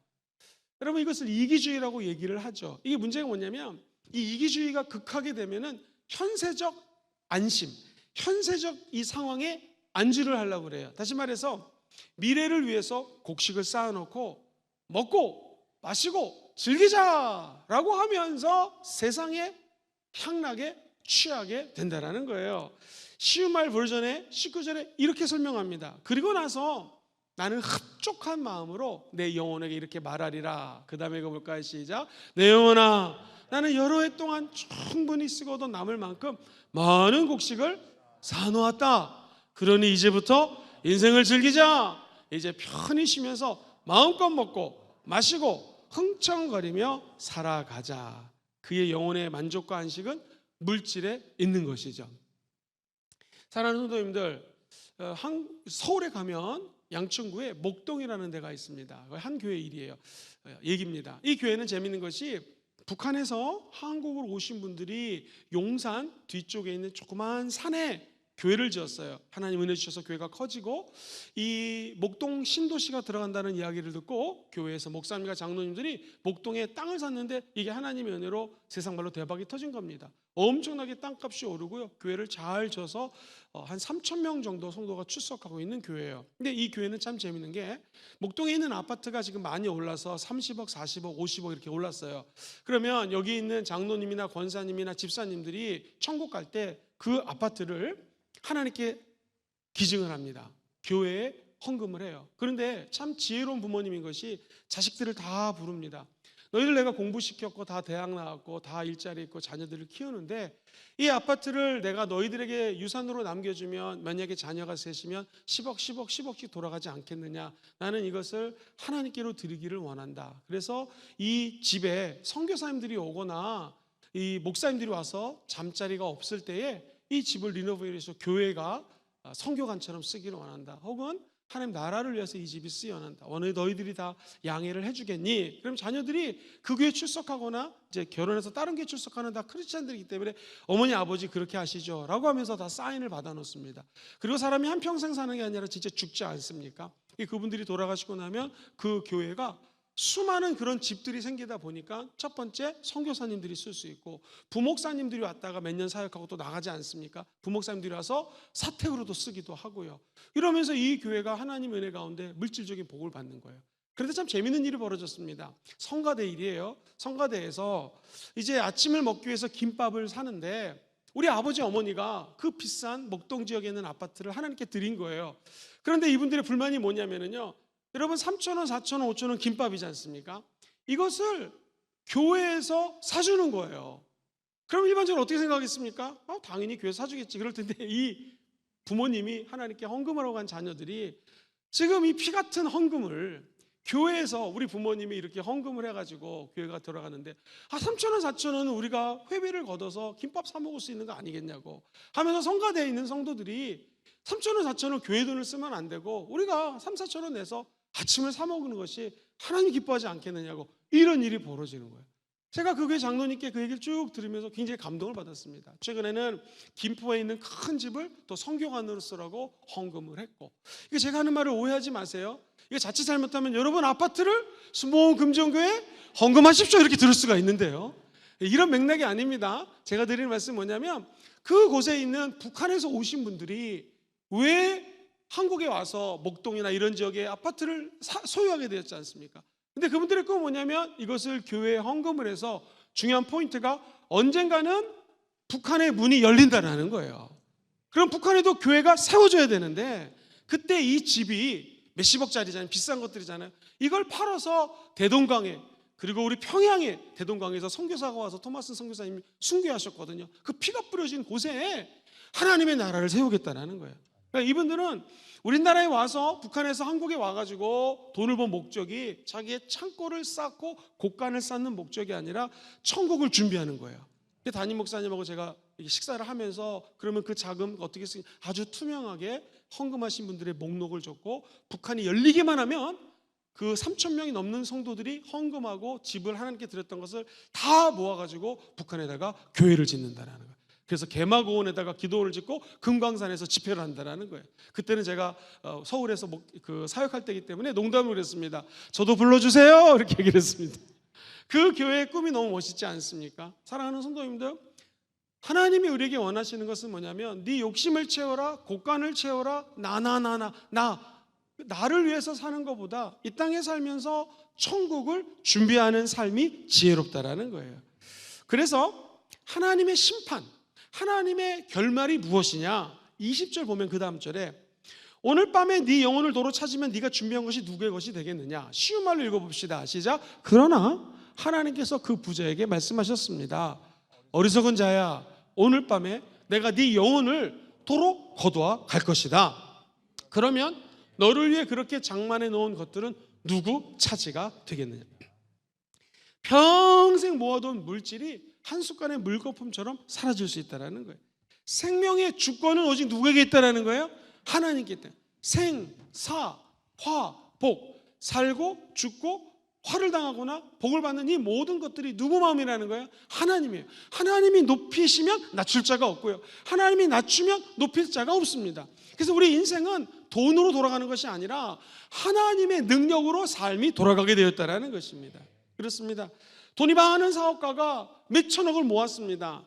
C: 여러분, 이것을 이기주의라고 얘기를 하죠. 이게 문제가 뭐냐면 이 이기주의가 극하게 되면은 현세적 안심, 현세적 이 상황에 안주를 하려고 그래요. 다시 말해서 미래를 위해서 곡식을 쌓아놓고 먹고 마시고 즐기자라고 하면서 세상의 향락에 취하게 된다는 거예요. 쉬운 말 버전의 19절에 이렇게 설명합니다. 그리고 나서 나는 흡족한 마음으로 내 영혼에게 이렇게 말하리라. 그 다음에 읽어볼까요? 시작. 내 영혼아, 나는 여러 해 동안 충분히 쓰고도 남을 만큼 많은 곡식을 사놓았다. 그러니 이제부터 인생을 즐기자. 이제 편히 쉬면서 마음껏 먹고 마시고 흥청거리며 살아가자. 그의 영혼의 만족과 안식은 물질에 있는 것이죠. 사랑하는 성도님들, 서울에 가면 양천구에 목동이라는 데가 있습니다. 한 교회 일이에요. 얘기입니다. 이 교회는 재미있는 것이 북한에서 한국으로 오신 분들이 용산 뒤쪽에 있는 조그만 산에 교회를 지었어요. 하나님 은혜 주셔서 교회가 커지고 이 목동 신도시가 들어간다는 이야기를 듣고 교회에서 목사님과 장로님들이 목동에 땅을 샀는데 이게 하나님의 은혜로 세상 말로 대박이 터진 겁니다. 엄청나게 땅값이 오르고요. 교회를 잘 져서 한 3,000명 정도 성도가 출석하고 있는 교회예요. 근데 이 교회는 참 재밌는 게 목동에 있는 아파트가 지금 많이 올라서 30억, 40억, 50억 이렇게 올랐어요. 그러면 여기 있는 장로님이나 권사님이나 집사님들이 천국 갈 때 그 아파트를 하나님께 기증을 합니다. 교회에 헌금을 해요. 그런데 참 지혜로운 부모님인 것이 자식들을 다 부릅니다. 너희들 내가 공부시켰고 다 대학 나왔고 다 일자리 있고 자녀들을 키우는데 이 아파트를 내가 너희들에게 유산으로 남겨주면 만약에 자녀가 셋이면 10억씩 돌아가지 않겠느냐. 나는 이것을 하나님께로 드리기를 원한다. 그래서 이 집에 선교사님들이 오거나 이 목사님들이 와서 잠자리가 없을 때에 이 집을 리노베이션해서 교회가 선교관처럼 쓰기를 원한다. 혹은 하나님 나라를 위해서 이 집이 쓰여 원한다. 오늘 너희들이 다 양해를 해주겠니? 그럼 자녀들이 그 교회 출석하거나 이제 결혼해서 다른 교회 출석하는 다 크리스찬들이기 때문에 어머니 아버지 그렇게 하시죠라고 하면서 다 사인을 받아 놓습니다. 그리고 사람이 한 평생 사는 게 아니라 진짜 죽지 않습니까? 그분들이 돌아가시고 나면 그 교회가 수많은 그런 집들이 생기다 보니까 첫 번째 선교사님들이 쓸 수 있고 부목사님들이 왔다가 몇 년 사역하고 또 나가지 않습니까? 부목사님들이 와서 사택으로도 쓰기도 하고요. 이러면서 이 교회가 하나님 은혜 가운데 물질적인 복을 받는 거예요. 그런데 참 재밌는 일이 벌어졌습니다. 성가대 일이에요. 성가대에서 이제 아침을 먹기 위해서 김밥을 사는데 우리 아버지 어머니가 그 비싼 목동 지역에 있는 아파트를 하나님께 드린 거예요. 그런데 이분들의 불만이 뭐냐면요, 여러분 3,000원, 4,000원, 5,000원 김밥이지 않습니까? 이것을 교회에서 사주는 거예요. 그럼 일반적으로 어떻게 생각하겠습니까? 당연히 교회에서 사주겠지. 그럴 텐데 이 부모님이 하나님께 헌금하러 간 자녀들이 지금 이 피 같은 헌금을 교회에서 우리 부모님이 이렇게 헌금을 해가지고 교회가 들어가는데 3,000원, 4,000원은 우리가 회비를 걷어서 김밥 사 먹을 수 있는 거 아니겠냐고 하면서 성가대에 있는 성도들이 3,000원, 4,000원 교회 돈을 쓰면 안 되고 우리가 3, 4,000원 내서 아침을 사 먹는 것이 하나님 기뻐하지 않겠느냐고 이런 일이 벌어지는 거예요. 제가 그 교회 장로님께 그 얘기를 쭉 들으면서 굉장히 감동을 받았습니다. 최근에는 김포에 있는 큰 집을 또 성교관으로 쓰라고 헌금을 했고, 이게 제가 하는 말을 오해하지 마세요. 이거 자칫 잘못하면 여러분 아파트를 수모금 금정교회 헌금하십시오 이렇게 들을 수가 있는데요, 이런 맥락이 아닙니다. 제가 드리는 말씀은 뭐냐면 그곳에 있는 북한에서 오신 분들이 왜 한국에 와서 목동이나 이런 지역에 아파트를 소유하게 되었지 않습니까? 근데 그분들의 꿈은 뭐냐면 이것을 교회에 헌금을 해서 중요한 포인트가 언젠가는 북한의 문이 열린다라는 거예요. 그럼 북한에도 교회가 세워져야 되는데 그때 이 집이 몇십억짜리잖아요. 비싼 것들이잖아요. 이걸 팔아서 대동강에, 그리고 우리 평양에 대동강에서 선교사가 와서 토마스 선교사님이 순교하셨거든요. 그 피가 뿌려진 곳에 하나님의 나라를 세우겠다라는 거예요. 그러니까 이분들은 우리나라에 와서 북한에서 한국에 와가지고 돈을 번 목적이 자기의 창고를 쌓고 곳간을 쌓는 목적이 아니라 천국을 준비하는 거예요. 담임 목사님하고 제가 식사를 하면서 그러면 그 자금 어떻게 쓰냐, 아주 투명하게 헌금하신 분들의 목록을 줬고 북한이 열리기만 하면 그 3,000명이 넘는 성도들이 헌금하고 집을 하나님께 드렸던 것을 다 모아가지고 북한에다가 교회를 짓는다라는 거예요. 그래서 개마고원에다가 기도원을 짓고 금강산에서 집회를 한다라는 거예요. 그때는 제가 서울에서 그 사역할 때이기 때문에 농담을 했습니다. 저도 불러주세요 이렇게 얘기를 했습니다. 그 교회의 꿈이 너무 멋있지 않습니까? 사랑하는 성도님들, 하나님이 우리에게 원하시는 것은 뭐냐면 네 욕심을 채워라, 곳간을 채워라, 나를 위해서 사는 것보다 이 땅에 살면서 천국을 준비하는 삶이 지혜롭다라는 거예요. 그래서 하나님의 심판, 하나님의 결말이 무엇이냐? 20절 보면 그 다음 절에 오늘 밤에 네 영혼을 도로 찾으면 네가 준비한 것이 누구의 것이 되겠느냐? 쉬운 말로 읽어봅시다. 시작. 그러나 하나님께서 그 부자에게 말씀하셨습니다. 어리석은 자야, 오늘 밤에 내가 네 영혼을 도로 거두어 갈 것이다. 그러면 너를 위해 그렇게 장만해 놓은 것들은 누구 차지가 되겠느냐? 평생 모아둔 물질이 한순간에 물거품처럼 사라질 수 있다는 거예요. 생명의 주권은 오직 누구에게 있다는 거예요? 하나님께 있다. 생, 사, 화, 복. 살고 죽고 화를 당하거나 복을 받는 이 모든 것들이 누구 마음이라는 거예요? 하나님이에요. 하나님이 높이시면 낮출 자가 없고요, 하나님이 낮추면 높일 자가 없습니다. 그래서 우리 인생은 돈으로 돌아가는 것이 아니라 하나님의 능력으로 삶이 돌아가게 되었다는 것입니다. 그렇습니다. 돈이 많은 사업가가 몇 천억을 모았습니다.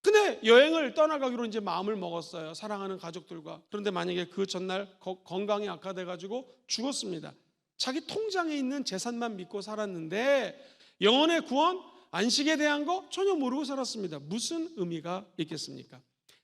C: 근데 여행을 떠나가기로 이제 마음을 먹었어요. 사랑하는 가족들과. 그런데 만약에 그 전날 건강이 악화돼가지고 죽었습니다. 자기 통장에 있는 재산만 믿고 살았는데 영혼의 구원, 안식에 대한 거 전혀 모르고 살았습니다. 무슨 의미가 있겠습니까?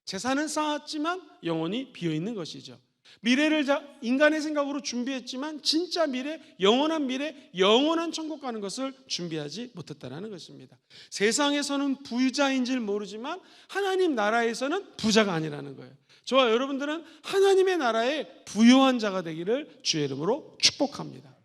C: 재산은 쌓았지만 영혼이 비어있는 것이죠. 미래를 인간의 생각으로 준비했지만 진짜 미래, 영원한 천국 가는 것을 준비하지 못했다는 것입니다. 세상에서는 부자인 줄 모르지만 하나님 나라에서는 부자가 아니라는 거예요. 저와 여러분들은 하나님의 나라의 부요한 자가 되기를 주의 이름으로 축복합니다.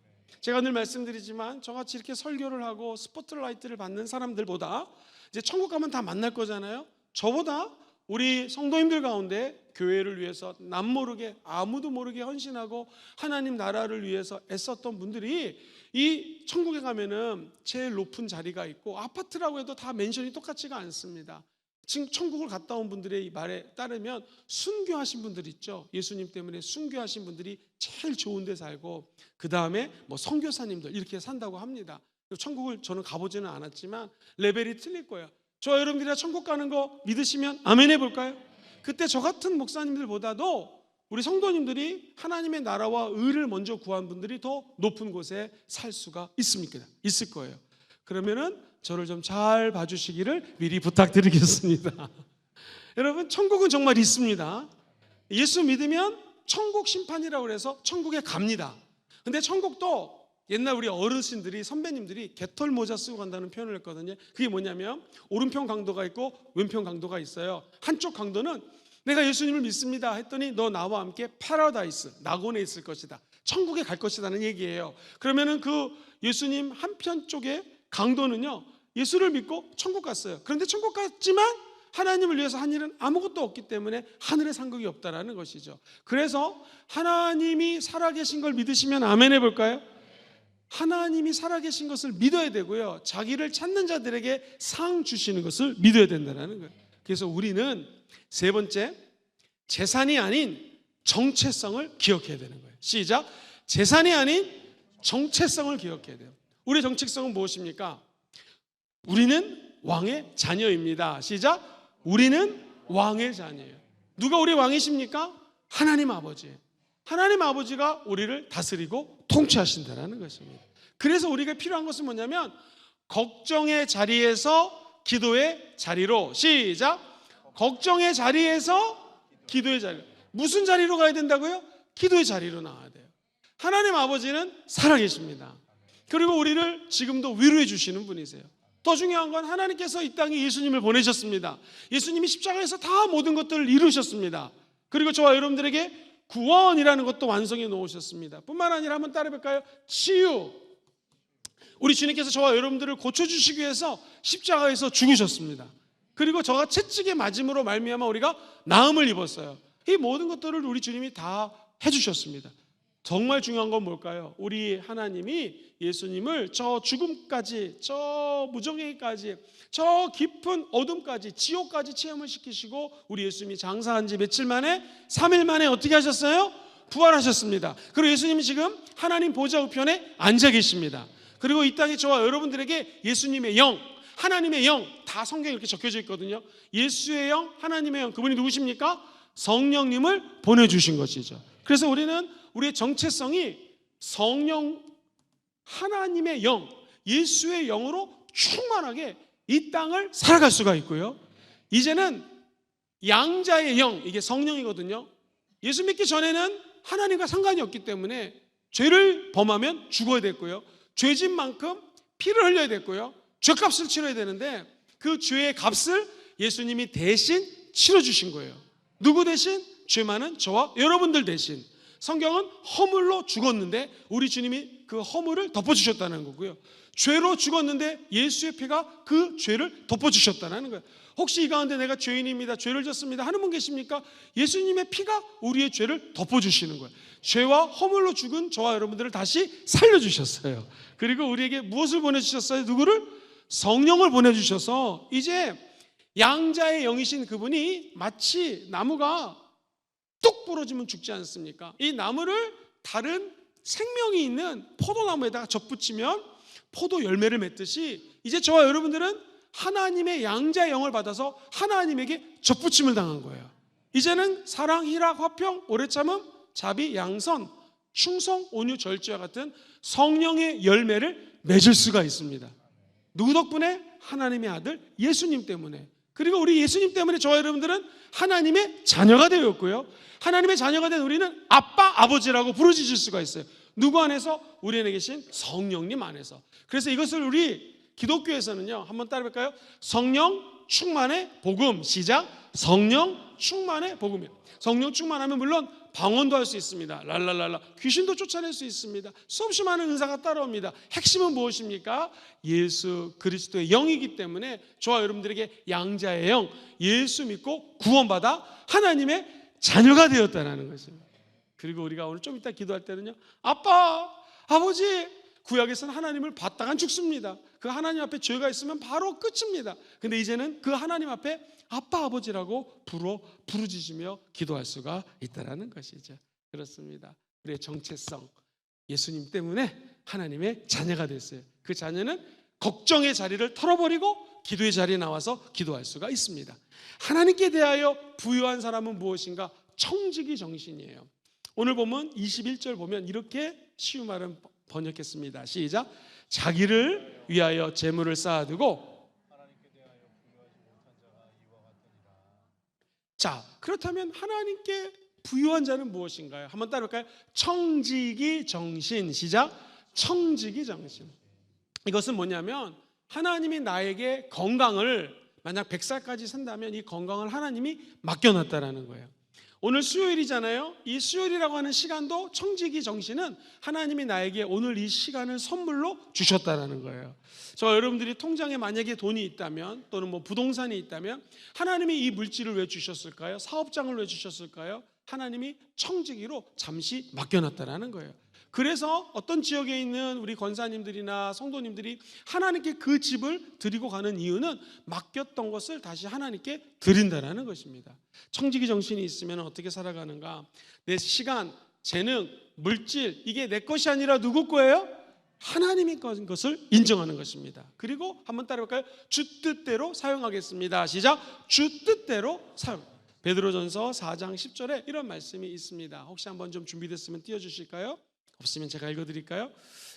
C: 제가 늘 말씀드리지만 저같이 이렇게 설교를 하고 스포트라이트를 받는 사람들보다 이제 천국 가면 다 만날 거잖아요. 저보다 우리 성도님들 가운데 교회를 위해서 남모르게 아무도 모르게 헌신하고 하나님 나라를 위해서 애썼던 분들이 이 천국에 가면은 제일 높은 자리가 있고, 아파트라고 해도 다 맨션이 똑같지가 않습니다. 지금 천국을 갔다 온 분들의 이 말에 따르면 순교하신 분들 있죠. 예수님 때문에 순교하신 분들이 제일 좋은 데 살고, 그 다음에 뭐 선교사님들 이렇게 산다고 합니다. 천국을 저는 가보지는 않았지만 레벨이 틀릴 거예요. 저 여러분들이 천국 가는 거 믿으시면 아멘 해볼까요? 그때 저 같은 목사님들보다도 우리 성도님들이 하나님의 나라와 의를 먼저 구한 분들이 더 높은 곳에 살 수가 있을 거예요. 그러면은 저를 좀 잘 봐주시기를 미리 부탁드리겠습니다. 여러분, 천국은 정말 있습니다. 예수 믿으면 천국 심판이라고 해서 천국에 갑니다. 근데 천국도 옛날 우리 어르신들이, 선배님들이 개털 모자 쓰고 간다는 표현을 했거든요. 그게 뭐냐면 오른편 강도가 있고 왼편 강도가 있어요. 한쪽 강도는 내가 예수님을 믿습니다 했더니 너 나와 함께 파라다이스, 낙원에 있을 것이다, 천국에 갈 것이라는 얘기예요. 그러면은 그 예수님 한편 쪽에 강도는요, 예수를 믿고 천국 갔어요. 그런데 천국 갔지만 하나님을 위해서 한 일은 아무것도 없기 때문에 하늘의 상급이 없다라는 것이죠. 그래서 하나님이 살아계신 걸 믿으시면 아멘 해볼까요? 하나님이 살아계신 것을 믿어야 되고요, 자기를 찾는 자들에게 상 주시는 것을 믿어야 된다는 거예요. 그래서 우리는 세 번째, 재산이 아닌 정체성을 기억해야 되는 거예요. 시작. 재산이 아닌 정체성을 기억해야 돼요. 우리의 정체성은 무엇입니까? 우리는 왕의 자녀입니다. 시작. 우리는 왕의 자녀예요. 누가 우리 왕이십니까? 하나님 아버지. 하나님 아버지가 우리를 다스리고 통치하신다는 것입니다. 그래서 우리가 필요한 것은 뭐냐면 걱정의 자리에서 기도의 자리로, 시작. 걱정의 자리에서 기도의 자리로. 무슨 자리로 가야 된다고요? 기도의 자리로 나와야 돼요. 하나님 아버지는 살아계십니다. 그리고 우리를 지금도 위로해 주시는 분이세요. 더 중요한 건 하나님께서 이 땅에 예수님을 보내셨습니다. 예수님이 십자가에서 다 모든 것들을 이루셨습니다. 그리고 저와 여러분들에게 구원이라는 것도 완성해 놓으셨습니다. 뿐만 아니라 한번 따라해볼까요? 치유. 우리 주님께서 저와 여러분들을 고쳐주시기 위해서 십자가에서 죽으셨습니다. 그리고 저가 채찍에 맞음으로 말미암아 우리가 나음을 입었어요. 이 모든 것들을 우리 주님이 다 해주셨습니다. 정말 중요한 건 뭘까요? 우리 하나님이 예수님을 저 죽음까지, 저 무정행까지, 저 깊은 어둠까지, 지옥까지 체험을 시키시고 우리 예수님이 장사한 지 며칠 만에, 3일 만에 어떻게 하셨어요? 부활하셨습니다. 그리고 예수님이 지금 하나님 보좌 우편에 앉아 계십니다. 그리고 이 땅에 저와 여러분들에게 예수님의 영, 하나님의 영, 다 성경에 이렇게 적혀져 있거든요. 예수의 영, 하나님의 영, 그분이 누구십니까? 성령님을 보내주신 것이죠. 그래서 우리는 우리의 정체성이 성령, 하나님의 영, 예수의 영으로 충만하게 이 땅을 살아갈 수가 있고요, 이제는 양자의 영, 이게 성령이거든요. 예수 믿기 전에는 하나님과 상관이 없기 때문에 죄를 범하면 죽어야 됐고요, 죄진 만큼 피를 흘려야 됐고요, 죄값을 치러야 되는데 그 죄의 값을 예수님이 대신 치러주신 거예요. 누구 대신? 죄 많은 저와 여러분들 대신. 성경은 허물로 죽었는데 우리 주님이 그 허물을 덮어주셨다는 거고요, 죄로 죽었는데 예수의 피가 그 죄를 덮어주셨다는 거예요. 혹시 이 가운데 내가 죄인입니다, 죄를 졌습니다 하는 분 계십니까? 예수님의 피가 우리의 죄를 덮어주시는 거예요. 죄와 허물로 죽은 저와 여러분들을 다시 살려주셨어요. 그리고 우리에게 무엇을 보내주셨어요? 누구를? 성령을 보내주셔서 이제 양자의 영이신 그분이 마치 나무가 뚝 부러지면 죽지 않습니까? 이 나무를 다른 생명이 있는 포도나무에다가 접붙이면 포도 열매를 맺듯이 이제 저와 여러분들은 하나님의 양자의 영을 받아서 하나님에게 접붙임을 당한 거예요. 이제는 사랑, 희락, 화평, 오래 참음, 자비, 양선, 충성, 온유, 절제와 같은 성령의 열매를 맺을 수가 있습니다. 누구 덕분에? 하나님의 아들 예수님 때문에. 그리고 우리 예수님 때문에 저와 여러분들은 하나님의 자녀가 되었고요, 하나님의 자녀가 된 우리는 아빠, 아버지라고 부르짖을 수가 있어요. 누구 안에서? 우리 안에 계신 성령님 안에서. 그래서 이것을 우리 기독교에서는요, 한번 따라해볼까요? 성령 충만의 복음. 시작. 성령 충만의 복음이요. 성령 충만하면 물론 방언도 할 수 있습니다. 랄랄랄라, 귀신도 쫓아낼 수 있습니다. 수없이 많은 은사가 따라옵니다. 핵심은 무엇입니까? 예수 그리스도의 영이기 때문에 저와 여러분들에게 양자의 영, 예수 믿고 구원받아 하나님의 자녀가 되었다는 것입니다. 그리고 우리가 오늘 좀 이따 기도할 때는요, 아빠, 아버지, 구약에서는 하나님을 봤다간 죽습니다. 그 하나님 앞에 죄가 있으면 바로 끝입니다. 근데 이제는 그 하나님 앞에 아빠, 아버지라고 부르짖으며 기도할 수가 있다는 것이죠. 그렇습니다. 우리의 정체성, 예수님 때문에 하나님의 자녀가 됐어요. 그 자녀는 걱정의 자리를 털어버리고 기도의 자리에 나와서 기도할 수가 있습니다. 하나님께 대하여 부유한 사람은 무엇인가? 청지기 정신이에요. 오늘 보면 21절 보면 이렇게 쉬운 말은 번역했습니다. 시작. 자기를 위하여 재물을 쌓아두고, 자, 그렇다면 하나님께 부유한 자는 무엇인가요? 한번 따라볼까요? 청지기 정신. 시작. 청지기 정신. 이것은 뭐냐면 하나님이 나에게 건강을 만약 100살까지 산다면 이 건강을 하나님이 맡겨놨다라는 거예요. 오늘 수요일이잖아요. 이 수요일이라고 하는 시간도 청지기 정신은 하나님이 나에게 오늘 이 시간을 선물로 주셨다라는 거예요. 저 여러분들이 통장에 만약에 돈이 있다면 또는 뭐 부동산이 있다면 하나님이 이 물질을 왜 주셨을까요? 사업장을 왜 주셨을까요? 하나님이 청지기로 잠시 맡겨놨다라는 거예요. 그래서 어떤 지역에 있는 우리 권사님들이나 성도님들이 하나님께 그 집을 드리고 가는 이유는 맡겼던 것을 다시 하나님께 드린다라는 것입니다. 청지기 정신이 있으면 어떻게 살아가는가? 내 시간, 재능, 물질, 이게 내 것이 아니라 누구 거예요? 하나님이 가진 것을 인정하는 것입니다. 그리고 한번 따라볼까요? 주 뜻대로 사용하겠습니다. 시작. 주 뜻대로 사용. 베드로전서 4장 10절에 이런 말씀이 있습니다. 혹시 한번 좀 준비됐으면 띄워주실까요? 없으면 제가 읽어드릴까요?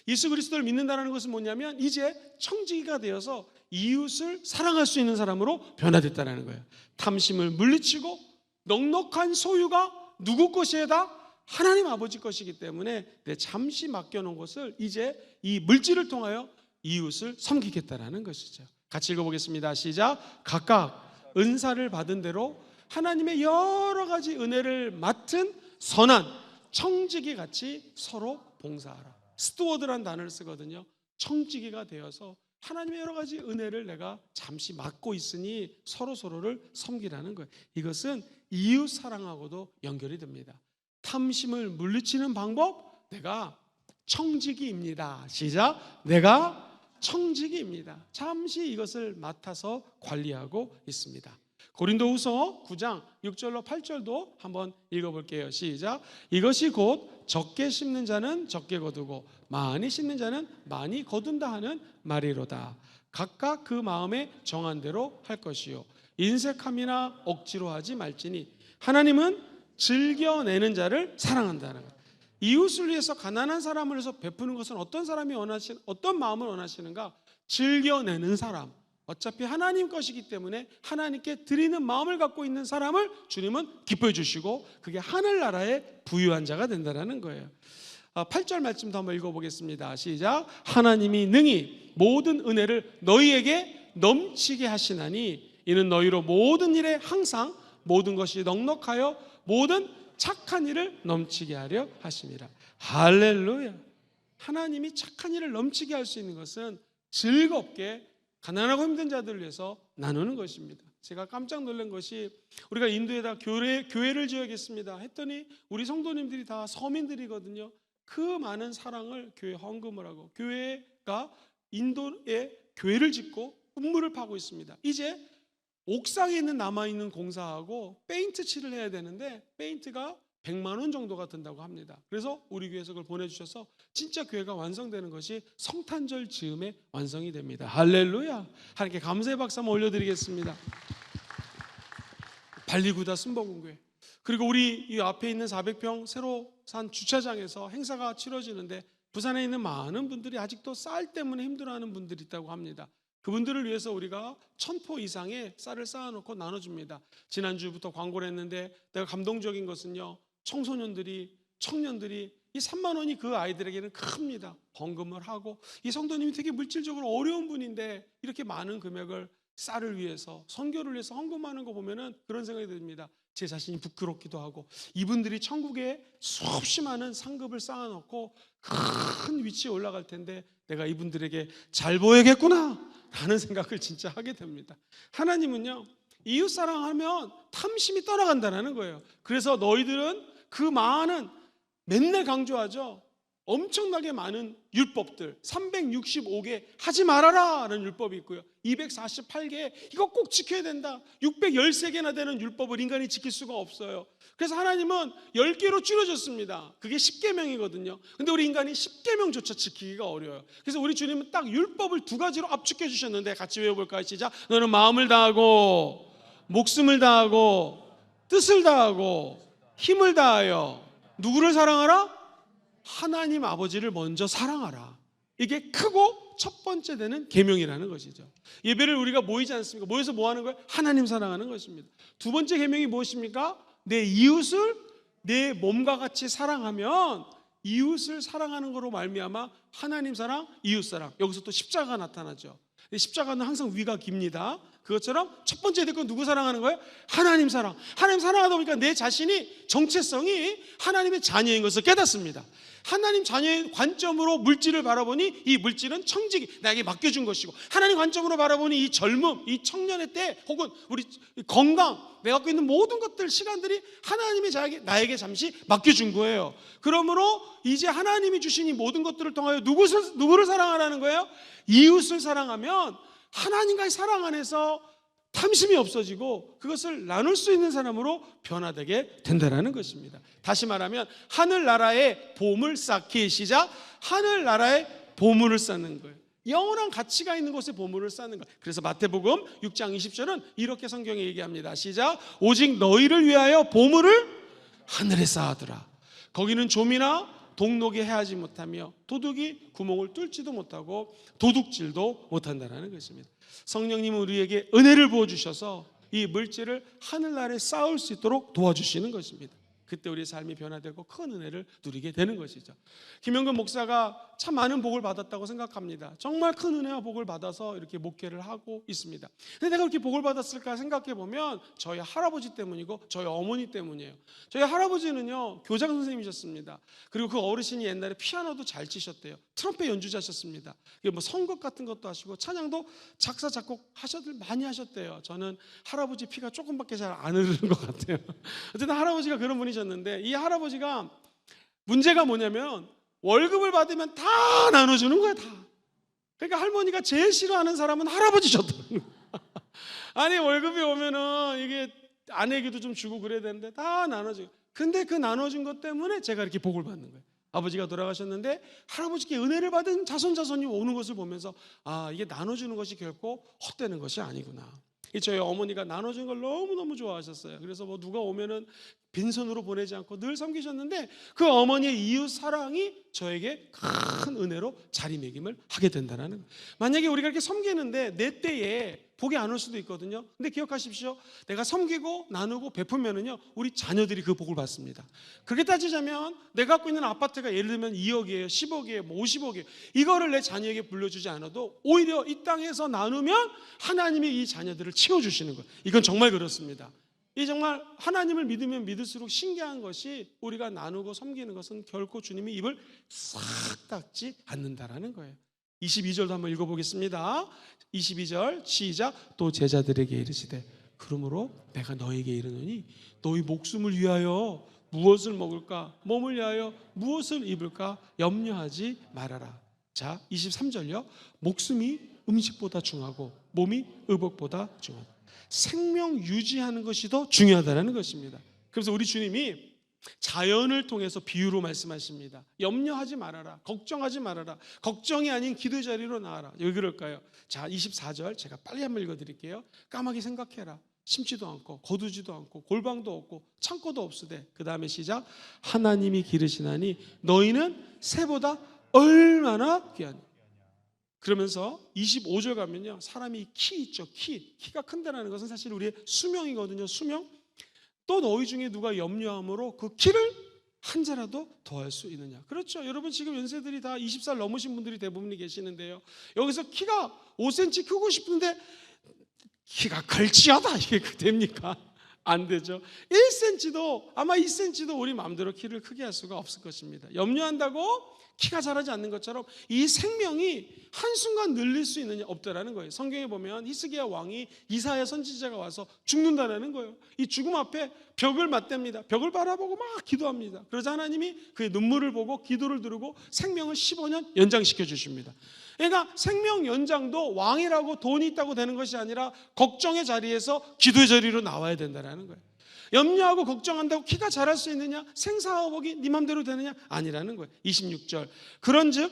C: 예수 그리스도를 믿는다는 것은 뭐냐면 이제 청지기가 되어서 이웃을 사랑할 수 있는 사람으로 변화됐다는 거예요. 탐심을 물리치고 넉넉한 소유가 누구 것이다? 하나님 아버지 것이기 때문에 내 잠시 맡겨놓은 것을 이제 이 물질을 통하여 이웃을 섬기겠다라는 것이죠. 같이 읽어보겠습니다. 시작. 각각 은사를 받은 대로 하나님의 여러 가지 은혜를 맡은 선한 청지기 같이 서로 봉사하라. 스튜어드란 단어를 쓰거든요. 청지기가 되어서 하나님의 여러 가지 은혜를 내가 잠시 맡고 있으니 서로를 섬기라는 거예요. 이것은 이웃 사랑하고도 연결이 됩니다. 탐심을 물리치는 방법, 내가 청지기입니다. 시작. 내가 청지기입니다. 잠시 이것을 맡아서 관리하고 있습니다. 고린도후서 9장 6절로 8절도 한번 읽어볼게요. 시작. 이것이 곧 적게 심는 자는 적게 거두고 많이 심는 자는 많이 거둔다 하는 말이로다. 각각 그 마음에 정한 대로 할 것이요 인색함이나 억지로 하지 말지니 하나님은 즐겨내는 자를 사랑한다는 것. 이웃을 위해서 가난한 사람을 위해서 베푸는 것은 어떤 마음을 원하시는가? 즐겨내는 사람. 어차피 하나님 것이기 때문에 하나님께 드리는 마음을 갖고 있는 사람을 주님은 기뻐해 주시고 그게 하늘나라의 부유한 자가 된다는 거예요. 8절 말씀도 한번 읽어보겠습니다. 시작. 하나님이 능히 모든 은혜를 너희에게 넘치게 하시나니 이는 너희로 모든 일에 항상 모든 것이 넉넉하여 모든 착한 일을 넘치게 하려 하심이라. 할렐루야. 하나님이 착한 일을 넘치게 할 수 있는 것은 즐겁게 가난하고 힘든 자들을 위해서 나누는 것입니다. 제가 깜짝 놀란 것이 우리가 인도에다 교회를 지어야겠습니다 했더니 우리 성도님들이 다 서민들이거든요. 그 많은 사랑을 교회 헌금을 하고 교회가 인도에 교회를 짓고 우물을 파고 있습니다. 이제 옥상에 있는 남아있는 공사하고 페인트 칠을 해야 되는데 페인트가 100만 원 정도가 든다고 합니다. 그래서 우리 교회에서 그걸 보내주셔서 진짜 교회가 완성되는 것이 성탄절 즈음에 완성이 됩니다. 할렐루야. 하나님께 감사의 박수 한번 올려드리겠습니다. 발리구다 순복음교회. 그리고 우리 이 앞에 있는 400평 새로 산 주차장에서 행사가 치러지는데 부산에 있는 많은 분들이 아직도 쌀 때문에 힘들어하는 분들이 있다고 합니다. 그분들을 위해서 우리가 1000포 이상의 쌀을 쌓아놓고 나눠줍니다. 지난주부터 광고를 했는데 내가 감동적인 것은요, 청소년들이, 청년들이 이 3만 원이 그 아이들에게는 큽니다. 헌금을 하고 이 성도님이 되게 물질적으로 어려운 분인데 이렇게 많은 금액을 쌀을 위해서, 선교를 위해서 헌금하는 거 보면은 그런 생각이 듭니다. 제 자신이 부끄럽기도 하고 이분들이 천국에 수없이 많은 상급을 쌓아놓고 큰 위치에 올라갈 텐데 내가 이분들에게 잘 보여야겠구나 라는 생각을 진짜 하게 됩니다. 하나님은요, 이웃 사랑하면 탐심이 떠나간다는 거예요. 그래서 너희들은 그 많은, 맨날 강조하죠, 엄청나게 많은 율법들 365개 하지 말아라 라는 율법이 있고요, 248개 이거 꼭 지켜야 된다, 613개나 되는 율법을 인간이 지킬 수가 없어요. 그래서 하나님은 10개로 줄여줬습니다. 그게 10계명이거든요. 근데 우리 인간이 10계명조차 지키기가 어려워요. 그래서 우리 주님은 딱 율법을 2가지로 압축해 주셨는데 같이 외워볼까요? 시작. 너는 마음을 다하고 목숨을 다하고 뜻을 다하고 힘을 다하여 누구를 사랑하라? 하나님 아버지를 먼저 사랑하라. 이게 크고 첫 번째 되는 계명이라는 것이죠. 예배를 우리가 모이지 않습니까? 모여서 뭐 하는 거예요? 하나님 사랑하는 것입니다. 두 번째 계명이 무엇입니까? 내 이웃을 내 몸과 같이 사랑하면, 이웃을 사랑하는 거로 말미암아 하나님 사랑, 이웃 사랑. 여기서 또 십자가가 나타나죠. 십자가는 항상 위가 깁니다. 그것처럼 첫 번째 대표 누구 사랑하는 거예요? 하나님 사랑. 하나님 사랑하다 보니까 내 자신이, 정체성이 하나님의 자녀인 것을 깨닫습니다. 하나님 자녀의 관점으로 물질을 바라보니 이 물질은 청지기, 나에게 맡겨준 것이고, 하나님 관점으로 바라보니 이 젊음, 이 청년의 때, 혹은 우리 건강, 내가 갖고 있는 모든 것들, 시간들이 하나님이 나에게 잠시 맡겨준 거예요. 그러므로 이제 하나님이 주신 이 모든 것들을 통하여 누구를 사랑하라는 거예요? 이웃을 사랑하면 하나님과의 사랑 안에서 탐심이 없어지고 그것을 나눌 수 있는 사람으로 변화되게 된다는 것입니다. 다시 말하면 하늘나라의 보물 쌓기, 시작. 하늘나라의 보물을 쌓는 거예요. 영원한 가치가 있는 곳에 보물을 쌓는 거예요. 그래서 마태복음 6장 20절은 이렇게 성경에 얘기합니다. 시작. 오직 너희를 위하여 보물을 하늘에 쌓아두라. 거기는 좀이나 동록이 해하지 못하며 도둑이 구멍을 뚫지도 못하고 도둑질도 못한다는 것입니다. 성령님은 우리에게 은혜를 부어주셔서 이 물질을 하늘나라에 쌓을 수 있도록 도와주시는 것입니다. 그때 우리의 삶이 변화되고 큰 은혜를 누리게 되는 것이죠. 김영근 목사가 참 많은 복을 받았다고 생각합니다. 정말 큰 은혜와 복을 받아서 이렇게 목회를 하고 있습니다. 근데 내가 그렇게 복을 받았을까 생각해 보면 저희 할아버지 때문이고 저희 어머니 때문이에요. 저희 할아버지는요, 교장 선생님이셨습니다. 그리고 그 어르신이 옛날에 피아노도 잘 치셨대요. 트럼펫 연주자셨습니다. 뭐 선곡 같은 것도 하시고 찬양도 작사 작곡 많이 하셨대요. 저는 할아버지 피가 조금밖에 잘 안 흐르는 것 같아요. 어쨌든 할아버지가 그런 분이셨는데, 이 할아버지가 문제가 뭐냐면 월급을 받으면 다 나눠주는 거야, 다. 그러니까 할머니가 제일 싫어하는 사람은 할아버지셨더라고요. 아니, 월급이 오면은 이게 아내에게도 좀 주고 그래야 되는데 다 나눠주고. 근데 그 나눠준 것 때문에 제가 이렇게 복을 받는 거예요. 아버지가 돌아가셨는데 할아버지께 은혜를 받은 자손이 오는 것을 보면서, 아, 이게 나눠주는 것이 결코 헛되는 것이 아니구나. 저희 어머니가 나눠주는 걸 너무너무 좋아하셨어요. 그래서 뭐 누가 오면은 빈손으로 보내지 않고 늘 섬기셨는데, 그 어머니의 이웃 사랑이 저에게 큰 은혜로 자리매김을 하게 된다는 거예요. 만약에 우리가 이렇게 섬기는데 내 때에 복이 안 올 수도 있거든요. 근데 기억하십시오. 내가 섬기고 나누고 베풀면은요, 우리 자녀들이 그 복을 받습니다. 그렇게 따지자면 내가 갖고 있는 아파트가 예를 들면 2억이에요, 10억이에요, 뭐 50억이에요. 이거를 내 자녀에게 불려주지 않아도 오히려 이 땅에서 나누면 하나님이 이 자녀들을 채워주시는 거예요. 이건 정말 그렇습니다. 이 정말 하나님을 믿으면 믿을수록 신기한 것이, 우리가 나누고 섬기는 것은 결코 주님이 입을 싹 닫지 않는다라는 거예요. 22절도 한번 읽어보겠습니다. 22절 시작. 또 제자들에게 이르시되 그러므로 내가 너에게 이르노니 너희 목숨을 위하여 무엇을 먹을까, 몸을 위하여 무엇을 입을까 염려하지 말아라. 자, 23절요. 목숨이 음식보다 중하고 몸이 의복보다 중하다. 생명 유지하는 것이 더 중요하다는 것입니다. 그래서 우리 주님이 자연을 통해서 비유로 말씀하십니다. 염려하지 말아라, 걱정하지 말아라, 걱정이 아닌 기도의 자리로 나와라. 왜 그럴까요? 자, 24절 제가 빨리 한번 읽어드릴게요. 까마귀 생각해라. 심지도 않고 거두지도 않고 골방도 없고 창고도 없으되, 그 다음에 시작. 하나님이 기르시나니 너희는 새보다 얼마나 귀하니. 그러면서 25절 가면요, 사람이 키 있죠, 키가 큰다는 것은 사실 우리의 수명이거든요. 수명. 또 너희 중에 누가 염려함으로 그 키를 한 자라도 더할 수 있느냐. 그렇죠. 여러분 지금 연세들이 다 20살 넘으신 분들이 대부분이 계시는데요, 여기서 키가 5cm 크고 싶은데 키가 걸치하다, 이게 됩니까? 안 되죠. 1cm도 아마 2cm도 우리 마음대로 키를 크게 할 수가 없을 것입니다. 염려한다고 키가 자라지 않는 것처럼 이 생명이 한순간 늘릴 수 있느냐? 없다라는 거예요. 성경에 보면 히스기야 왕이 이사야 선지자가 와서 죽는다라는 거예요. 이 죽음 앞에 벽을 맞댑니다. 벽을 바라보고 막 기도합니다. 그러자 하나님이 그의 눈물을 보고 기도를 들으고 생명을 15년 연장시켜 주십니다. 그러니까 생명 연장도 왕이라고 돈이 있다고 되는 것이 아니라 걱정의 자리에서 기도의 자리로 나와야 된다는 거예요. 염려하고 걱정한다고 키가 자랄 수 있느냐? 생사화복이 네 맘대로 되느냐? 아니라는 거예요. 26절 그런즉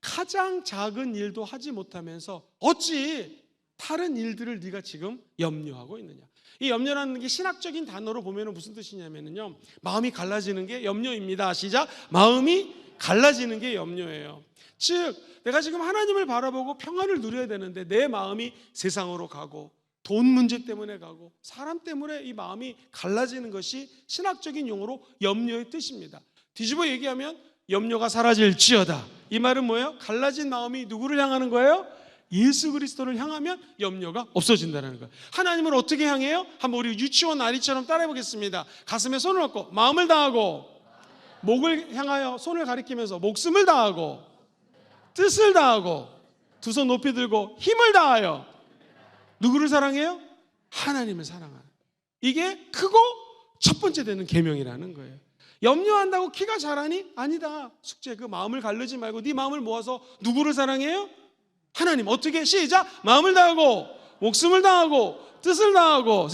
C: 가장 작은 일도 하지 못하면서 어찌 다른 일들을 네가 지금 염려하고 있느냐? 이 염려라는 게 신학적인 단어로 보면 무슨 뜻이냐면요, 마음이 갈라지는 게 염려입니다. 시작. 마음이 갈라지는 게 염려예요. 즉 내가 지금 하나님을 바라보고 평안을 누려야 되는데 내 마음이 세상으로 가고 돈 문제 때문에 가고 사람 때문에 이 마음이 갈라지는 것이 신학적인 용어로 염려의 뜻입니다. 뒤집어 얘기하면 염려가 사라질지어다. 이 말은 뭐예요? 갈라진 마음이 누구를 향하는 거예요? 예수 그리스도를 향하면 염려가 없어진다는 거예요. 하나님을 어떻게 향해요? 한번 우리 유치원 아리처럼 따라해 보겠습니다. 가슴에 손을 얹고 마음을 다하고 목을 향하여 손을 가리키면서 목숨을 다하고 뜻을 다하고 두 손 높이 들고 힘을 다하여 누구를 사랑해요? 하나님을 사랑하는. 이게 크고 첫 번째 되는 계명이라는 거예요. 염려한다고 키가 자라니? 아니다. 숙제 그 마음을 가르지 말고 네 마음을 모아서 누구를 사랑해요? 하나님. 어떻게? 시작. 마음을 다하고 목숨을 다하고 뜻을 다하고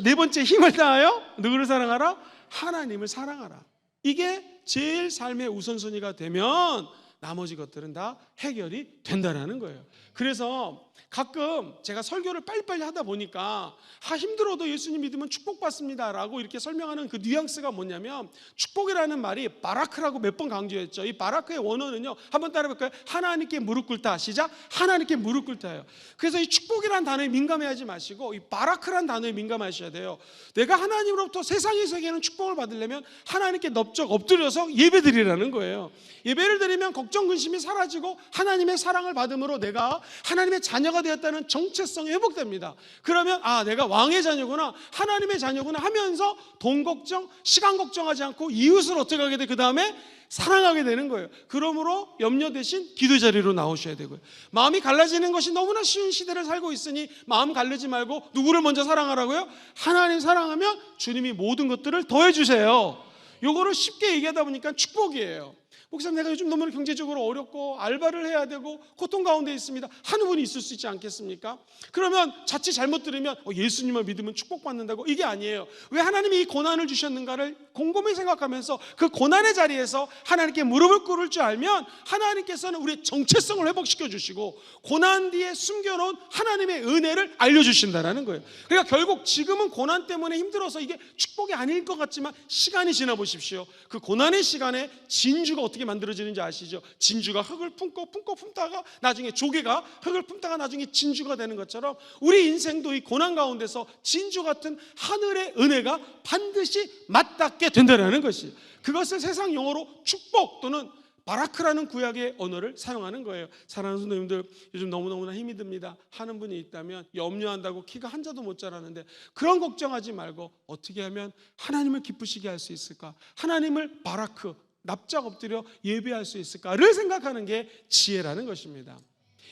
C: 네 번째 힘을 다하여 누구를 사랑하라? 하나님을 사랑하라. 이게 제일 삶의 우선순위가 되면 나머지 것들은 다 해결이 된다는 거예요. 그래서 가끔 제가 설교를 빨리빨리 하다 보니까 힘들어도 예수님 믿으면 축복받습니다 라고 이렇게 설명하는 그 뉘앙스가 뭐냐면, 축복이라는 말이 바라크라고 몇 번 강조했죠. 이 바라크의 원어는요, 한번 따라해볼까요? 하나님께 무릎 꿇다. 시작. 하나님께 무릎 꿇다예요. 그래서 이 축복이라는 단어에 민감해하지 마시고 이 바라크라는 단어에 민감하셔야 돼요. 내가 하나님으로부터 세상에서에게는 축복을 받으려면 하나님께 넙적 엎드려서 예배드리라는 거예요. 예배를 드리면 걱정 근심이 사라지고 하나님의 사랑을 받음으로 내가 하나님의 자녀가 되었다는 정체성이 회복됩니다. 그러면 내가 왕의 자녀구나, 하나님의 자녀구나 하면서 돈 걱정, 시간 걱정하지 않고 이웃을 어떻게 하게 돼? 그 다음에 사랑하게 되는 거예요. 그러므로 염려 대신 기도 자리로 나오셔야 되고요. 마음이 갈라지는 것이 너무나 쉬운 시대를 살고 있으니 마음 갈르지 말고 누구를 먼저 사랑하라고요? 하나님 사랑하면 주님이 모든 것들을 더해 주세요. 요거를 쉽게 얘기하다 보니까 축복이에요. 목사님, 내가 요즘 너무 경제적으로 어렵고 알바를 해야 되고 고통 가운데 있습니다 하는 분이 있을 수 있지 않겠습니까? 그러면 자칫 잘못 들으면 예수님을 믿으면 축복받는다고, 이게 아니에요. 왜 하나님이 이 고난을 주셨는가를 곰곰이 생각하면서 그 고난의 자리에서 하나님께 무릎을 꿇을 줄 알면 하나님께서는 우리의 정체성을 회복시켜 주시고 고난 뒤에 숨겨놓은 하나님의 은혜를 알려주신다는 거예요. 그러니까 결국 지금은 고난 때문에 힘들어서 이게 축복이 아닐 것 같지만 시간이 지나 보십시오. 그 고난의 시간에 진주가 어떻게 만들어지는지 아시죠? 진주가 흙을 품다가 나중에 조개가 흙을 품다가 나중에 진주가 되는 것처럼 우리 인생도 이 고난 가운데서 진주 같은 하늘의 은혜가 반드시 맞닿게 된다는 것이, 그것을 세상 용어로 축복 또는 바라크라는 구약의 언어를 사용하는 거예요. 사랑하는 성도님들, 요즘 너무너무나 힘이 듭니다 하는 분이 있다면, 염려한다고 키가 한 자도 못 자라는데 그런 걱정하지 말고 어떻게 하면 하나님을 기쁘시게 할 수 있을까, 하나님을 바라크 납작 엎드려 예배할 수 있을까를 생각하는 게 지혜라는 것입니다.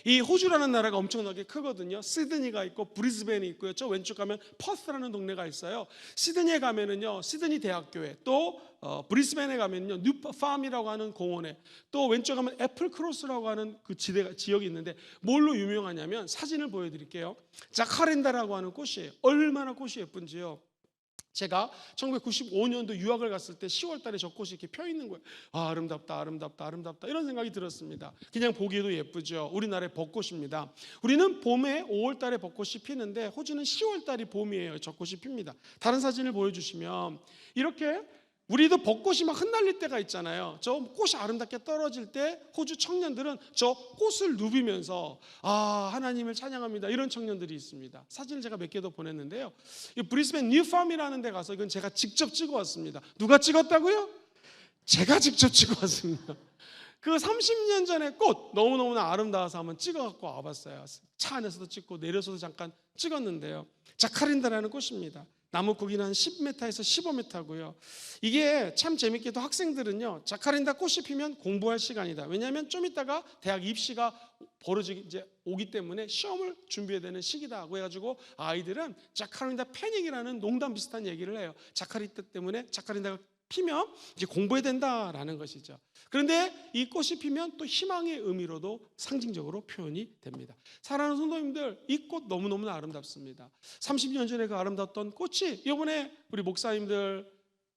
C: 이 호주라는 나라가 엄청나게 크거든요. 시드니가 있고 브리즈벤이 있고요. 저 왼쪽 가면 퍼스라는 동네가 있어요. 시드니에 가면은요, 시드니 대학교에, 또 브리즈벤에 가면요, 뉴팜이라고 하는 공원에, 또 왼쪽 가면 애플 크로스라고 하는 그 지역이 있는데 뭘로 유명하냐면, 사진을 보여드릴게요. 자카렌다라고 하는 꽃이에요. 얼마나 꽃이 예쁜지요. 제가 1995년도 유학을 갔을 때 10월 달에 저 꽃이 이렇게 펴 있는 거예요. 아름답다, 아름답다, 아름답다, 이런 생각이 들었습니다. 그냥 보기에도 예쁘죠. 우리나라의 벚꽃입니다. 우리는 봄에 5월 달에 벚꽃이 피는데 호주는 10월 달이 봄이에요. 저 꽃이 핍니다. 다른 사진을 보여주시면 이렇게 우리도 벚꽃이 막 흩날릴 때가 있잖아요. 저 꽃이 아름답게 떨어질 때 호주 청년들은 저 꽃을 누비면서 하나님을 찬양합니다, 이런 청년들이 있습니다. 사진을 제가 몇 개 더 보냈는데요. 이 브리스벤 뉴팜이라는 데 가서, 이건 제가 직접 찍어 왔습니다. 누가 찍었다고요? 제가 직접 찍어 왔습니다. 그 30년 전의 꽃 너무너무나 아름다워서 한번 찍어갖고 와봤어요. 차 안에서도 찍고 내려서도 잠깐 찍었는데요. 자카린다라는 꽃입니다. 나무 크기는 한 10m에서 15m고요. 이게 참 재밌게도 학생들은요, 자카린다 꽃이 피면 공부할 시간이다. 왜냐하면 좀 있다가 대학 입시가 벌어지기 이제 오기 때문에 시험을 준비해야 되는 시기다. 그래가지고 아이들은 자카린다 패닉이라는 농담 비슷한 얘기를 해요. 자카린다 때문에 자카린다가 피면 이제 공부해야 된다라는 것이죠. 그런데 이 꽃이 피면 또 희망의 의미로도 상징적으로 표현이 됩니다. 사랑하는 성도님들, 이 꽃 너무너무나 아름답습니다. 30년 전에 그 아름다웠던 꽃이 이번에 우리 목사님들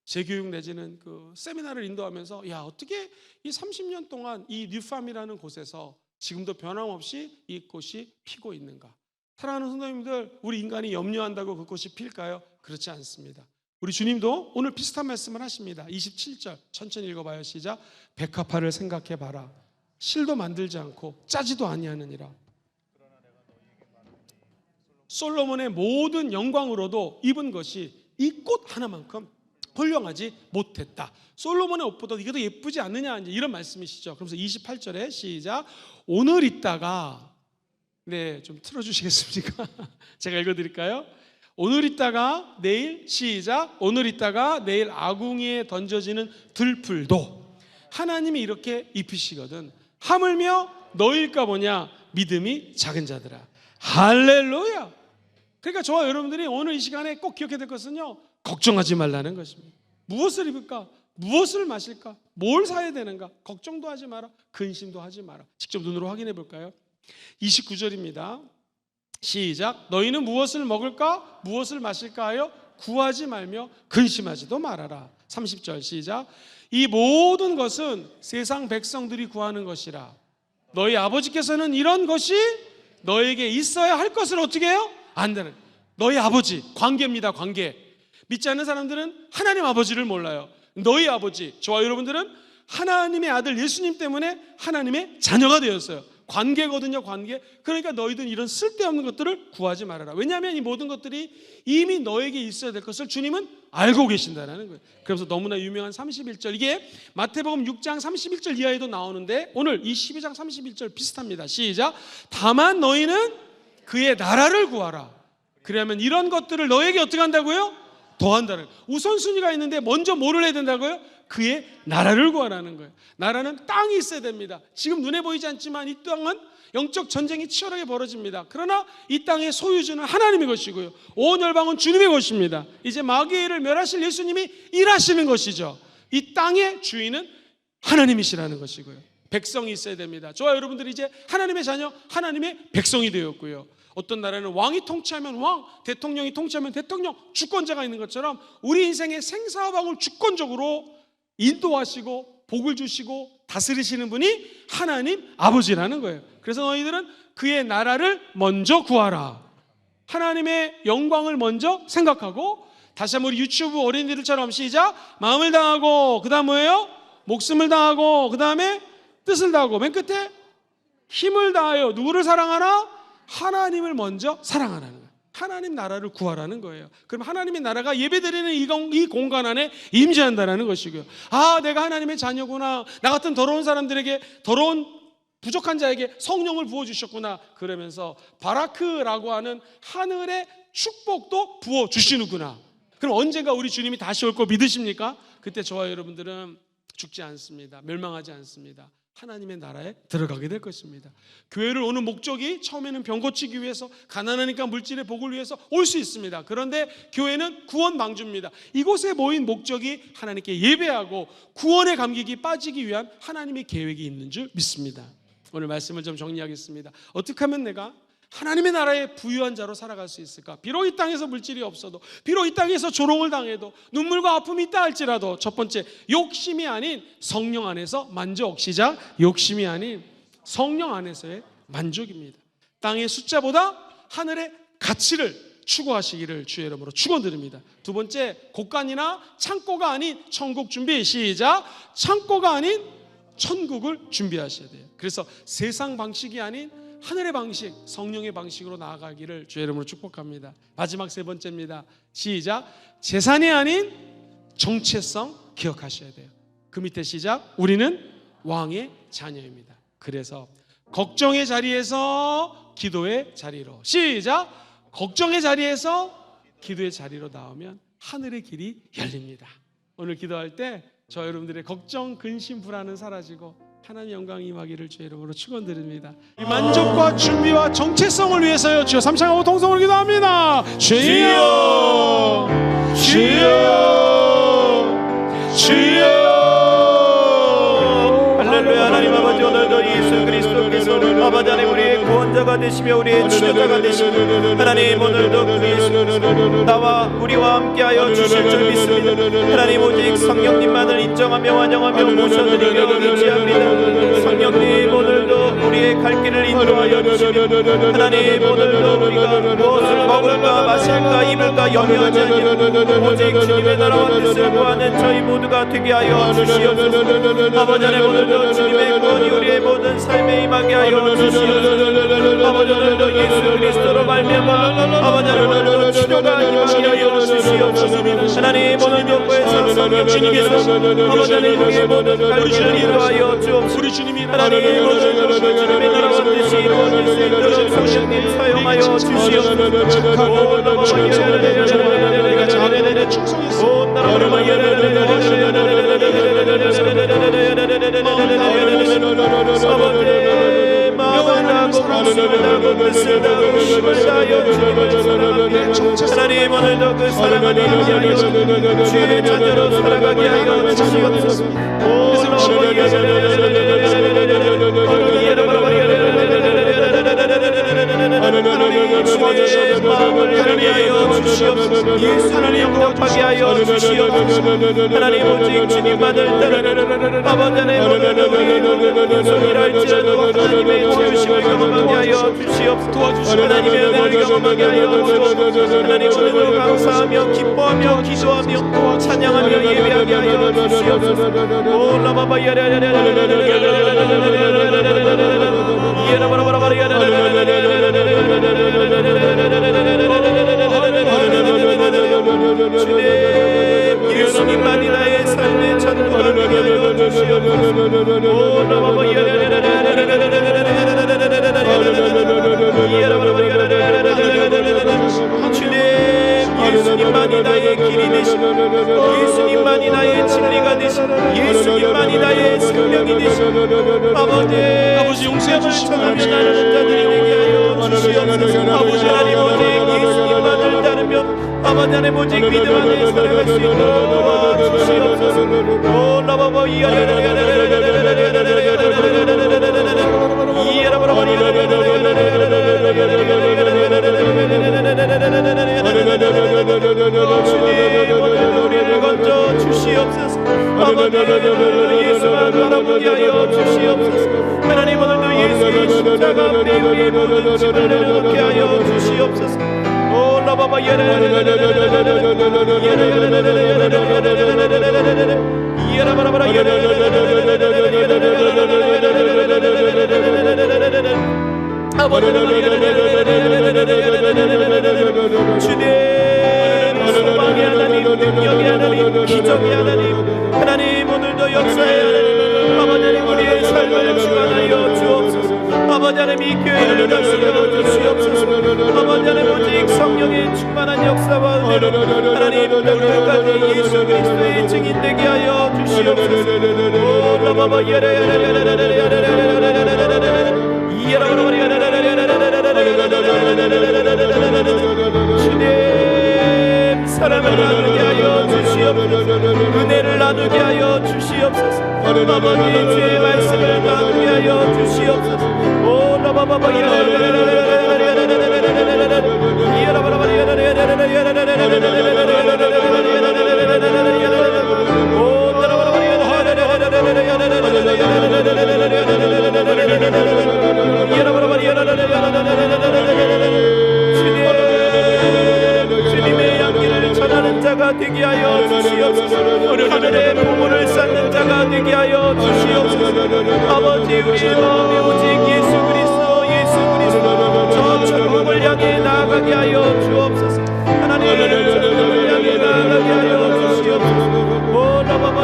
C: 재교육 내지는 그 세미나를 인도하면서 야, 어떻게 이 30년 동안 이 뉴팜이라는 곳에서 지금도 변함없이 이 꽃이 피고 있는가? 사랑하는 성도님들, 우리 인간이 염려한다고 그 꽃이 필까요? 그렇지 않습니다. 우리 주님도 오늘 비슷한 말씀을 하십니다. 27절 천천히 읽어봐요. 시작. 백합화를 생각해봐라. 실도 만들지 않고 짜지도 아니하느니라. 솔로몬의 모든 영광으로도 입은 것이 이 꽃 하나만큼 훌륭하지 못했다. 솔로몬의 옷보다 이게 더 예쁘지 않느냐, 이런 말씀이시죠. 그러면서 28절에 시작. 오늘 있다가, 네, 좀 틀어주시겠습니까? 제가 읽어드릴까요? 오늘 있다가 내일, 시작. 오늘 있다가 내일 아궁이에 던져지는 들풀도 하나님이 이렇게 입히시거든. 하물며 너일까 보냐 믿음이 작은 자들아. 할렐루야. 그러니까 저와 여러분들이 오늘 이 시간에 꼭 기억해야 될 것은요, 걱정하지 말라는 것입니다. 무엇을 입을까? 무엇을 마실까? 뭘 사야 되는가? 걱정도 하지 마라. 근심도 하지 마라. 직접 눈으로 확인해 볼까요? 29절입니다. 시작. 너희는 무엇을 먹을까? 무엇을 마실까 하여 구하지 말며 근심하지도 말아라. 30절 시작. 이 모든 것은 세상 백성들이 구하는 것이라. 너희 아버지께서는 이런 것이 너에게 있어야 할 것을 어떻게 해요? 안 되는. 너희 아버지, 관계입니다. 관계. 믿지 않는 사람들은 하나님 아버지를 몰라요. 너희 아버지, 저와 여러분들은 하나님의 아들 예수님 때문에 하나님의 자녀가 되었어요. 관계거든요, 관계. 그러니까 너희들은 이런 쓸데없는 것들을 구하지 말아라. 왜냐하면 이 모든 것들이 이미 너에게 있어야 될 것을 주님은 알고 계신다는 거예요. 그래서 너무나 유명한 31절, 이게 마태복음 6장 31절 이하에도 나오는데 오늘 이 12장 31절 비슷합니다. 시작. 다만 너희는 그의 나라를 구하라. 그러면 이런 것들을 너에게 어떻게 한다고요? 더한다는 거예요. 우선순위가 있는데 먼저 뭐를 해야 된다고요? 그의 나라를 구하라는 거예요. 나라는 땅이 있어야 됩니다. 지금 눈에 보이지 않지만 이 땅은 영적 전쟁이 치열하게 벌어집니다. 그러나 이 땅의 소유주는 하나님의 것이고요, 온 열방은 주님의 것입니다. 이제 마귀를 멸하실 예수님이 일하시는 것이죠. 이 땅의 주인은 하나님이시라는 것이고요. 백성이 있어야 됩니다. 저와 여러분들이 이제 하나님의 자녀, 하나님의 백성이 되었고요. 어떤 나라는 왕이 통치하면 왕, 대통령이 통치하면 대통령, 주권자가 있는 것처럼 우리 인생의 생사방을 주권적으로 인도하시고 복을 주시고 다스리시는 분이 하나님 아버지라는 거예요. 그래서 너희들은 그의 나라를 먼저 구하라. 하나님의 영광을 먼저 생각하고, 다시 한번 우리 유치부 어린이들처럼 시작. 마음을 다하고, 그 다음 뭐예요? 목숨을 다하고, 그 다음에 뜻을 다하고, 맨 끝에 힘을 다하여 누구를 사랑하라? 하나님을 먼저 사랑하라는 거예요. 하나님 나라를 구하라는 거예요. 그럼 하나님의 나라가 예배드리는 이 공간 안에 임재한다는 것이고요. 아, 내가 하나님의 자녀구나. 나 같은 더러운 사람들에게, 더러운 부족한 자에게 성령을 부어주셨구나. 그러면서 바라크라고 하는 하늘의 축복도 부어주시는구나. 그럼 언젠가 우리 주님이 다시 올 거 믿으십니까? 그때 저와 여러분들은 죽지 않습니다. 멸망하지 않습니다. 하나님의 나라에 들어가게 될 것입니다. 교회를 오는 목적이 처음에는 병 고치기 위해서, 가난하니까 물질의 복을 위해서 올 수 있습니다. 그런데 교회는 구원 방주입니다. 이곳에 모인 목적이 하나님께 예배하고 구원의 감격이 빠지기 위한 하나님의 계획이 있는 줄 믿습니다. 오늘 말씀을 좀 정리하겠습니다. 어떻게 하면 내가 하나님의 나라의 부유한 자로 살아갈 수 있을까? 비록 이 땅에서 물질이 없어도, 비록 이 땅에서 조롱을 당해도, 눈물과 아픔이 있다 할지라도, 첫 번째, 욕심이 아닌 성령 안에서 만족. 시작. 욕심이 아닌 성령 안에서의 만족입니다. 땅의 숫자보다 하늘의 가치를 추구하시기를 주의 이름으로 축원드립니다. 두 번째, 곳간이나 창고가 아닌 천국 준비. 시작. 창고가 아닌 천국을 준비하셔야 돼요. 그래서 세상 방식이 아닌 하늘의 방식, 성령의 방식으로 나아가기를 주의 이름으로 축복합니다. 마지막 세 번째입니다. 시작. 재산이 아닌 정체성 기억하셔야 돼요. 그 밑에 시작. 우리는 왕의 자녀입니다. 그래서 걱정의 자리에서 기도의 자리로, 시작! 걱정의 자리에서 기도의 자리로 나오면 하늘의 길이 열립니다. 오늘 기도할 때 저 여러분들의 걱정, 근심, 불안은 사라지고 하나님 영광이 임하기를 주의 이름으로 축원드립니다. 이 만족과 준비와 정체성을 위해서요, 주여 삼창하고 통성으로 기도합니다. 주여, 주여, 주여.
B: 할렐루야. 하나님 아버지, 오늘도 예수 그리스도께서 아버지 하나님 우리의 구원자가 되시며 우리의 치료자가 되시며 하나님 오늘도 그 예수 나와 우리와 함께하여 주실 줄 믿습니다. 하나님 오직 성령님만을 인정하며 환영하며 모셔드리며 의지합니다. 성령님 오늘도 우리의 갈 길을 인도하여 주시며 하나님 오늘도 우리가 무엇을 먹을까 마실까 입을까 염려하지 아니하고 오직 주님의 나라와 뜻을 구하는 저희 모두가 되게 하여 주시옵소서. 아버지 하나님 오늘도 주님의 구원이 우리의 모든 삶에 임하게 하여 주시옵소서. 아버지 오늘도 예수 그리스도로 말미암아 아버지 오늘도 치료가 임하게 하여 주시옵소서. 하나님 오늘도 구해서 성령 주님께서 아버지 우리의 모든 갈 길을 인도하여 주옵소서. 하나님 오늘도 주님의 나라와 뜻이 이루어질 수 있도록 성령님 사용하여 주시옵소서. 하나님 오늘도 그 사랑을 이루게 하여 주의 자녀로 살아가게 하여 주시옵소서. 하나님 영접하게 하여 주시옵소서. 하나님 오직 주님만을 따르는 아버지 하나님 우리의 소리를 할지라도 하나님의 도와주심을 경험하게 하여 주시옵소서. 하나님의 은혜를 경험하게 하여 주시옵소서. 하나님 오늘도 감사하며 기뻐하며 기도하며 찬양하며 예배하게 하여 주시옵소서. 오 라바바 주님 예수님만이 나의 삶의 전부가 되게 하여 주시옵소서. 오 라바바 주님 예수님만이 나의 길이 되시고 예수님만이 나의 진리가 되시고 예수님만이 나의 생명이 되시고 아버지 용서해 주시면 나는 자들이 되게 하여 주시옵소서. 아버지 하나님 오직 예수님만을 따르며 아버지 하나님 오직 믿음 안에 살아갈 수 있도록 도와주시옵소서. 오 라바바 주님 오늘도 우리를 건져 주시옵소서. 아버지 예수만 바라보게 하여 주시옵소서. 하나님 오늘도 예수의 십자가 앞에 우리의 모든 짐을 내려놓게 하여 주시옵소서. 오 라바바 주님 소망의 하나님 능력의 하나님 기적의 하나님 하나님 오늘도 역사의 하나님 아버지 하나님 우리의 삶을 주관하여 주옵소서. 아버지 하나님 이 교회를 다스려 주시옵소서. 아버지 하나님 오직 성령의 충만한 역사와 은혜로 하나님 끝까지 예수 그리스도의 증인 되게 하여 주시옵소서. 오 라바바 주님 사랑을 나누게 하여 주시옵소서. 은혜를 나누게 하여 주시옵소서. 아버지 주의 말씀을 나누게 하여 주시옵소서. 오 라바바바 주님의 향기를 전하는 자가 되게 하여 주시옵소서. 하늘의 보물을 쌓는 자가 되게 하여 주시옵소서. 아버지 우리의 마음에 오직 예수 그리스도 저 천국을 향해 나아가게 하여 주옵소서. 하나님 천국을 향해 나아가게 하여 주시옵소서. 오 라바바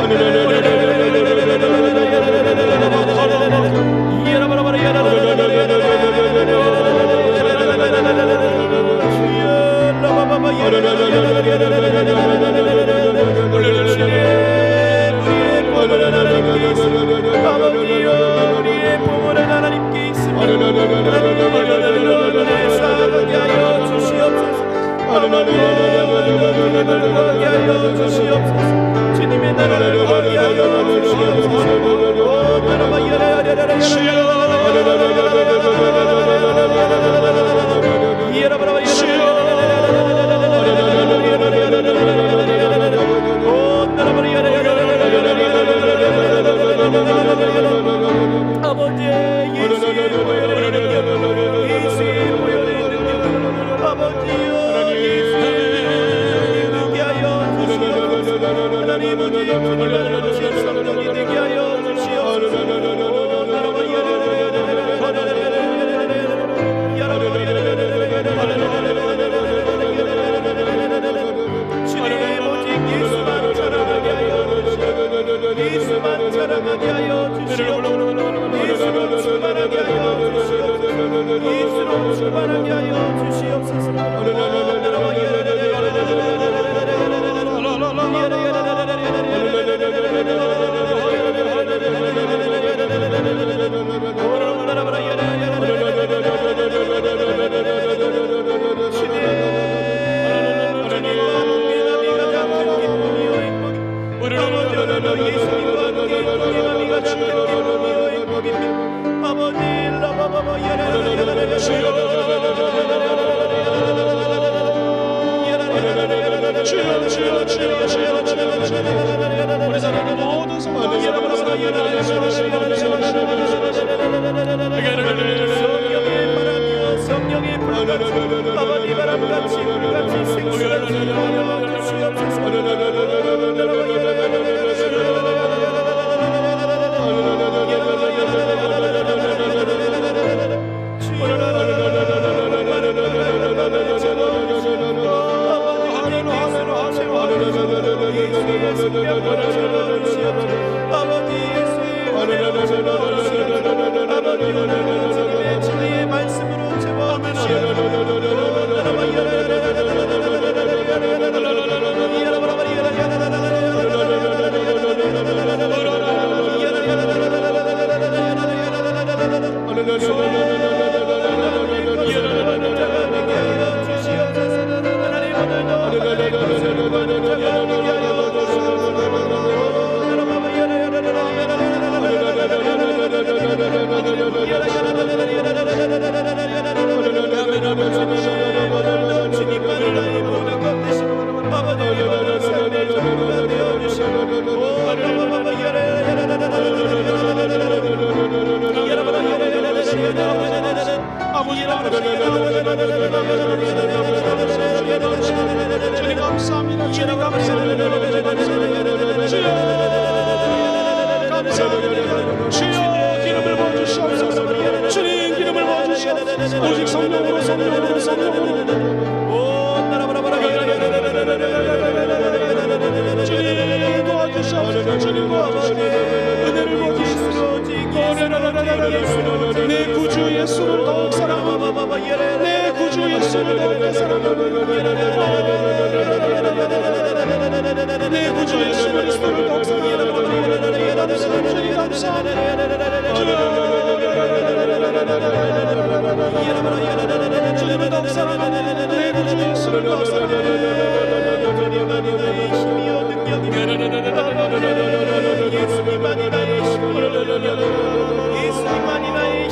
D: 주님의 나라를 거하게 하여 예수만 자랑하게 하여 주시옵소서. 예수로 충만하게 하여 주시옵소서. 예수로 충만하게 하여 주시옵소서.
C: 우리 사랑하는 모든 성도들
D: 성령의 불같이 아버지 바람같이 불같이 생수같이 하여 주시옵소서. 진리의 말씀으로 주님만이 나의 모든 것 되시고 아버지의 모든 삶의 전부가 되어주시고
C: 주님 감사합니다. 주님 감사합니다. 감사합니다. 주여 기름을 부어주시옵소서. 주님 기름을 부어주시옵소서. 오직 성령으로 성령으로 성령으로 주님 도와주시옵소서. 주님 도와주시옵소서. 은혜를 부어주시옵소서. 내 구주 예수를 더욱 사랑하고 내 구주 예수를 더욱 사랑하고 내 구주 예수 그리스도를 더욱 사랑하고 주님 감사합니다. 주님을 더욱 사랑하고 내 구주 예수를 더욱 사랑하고
D: 주님만이 나의 힘이요 능력이요 예수님만이 나의 힘이요 능력이요 예수님만이 나의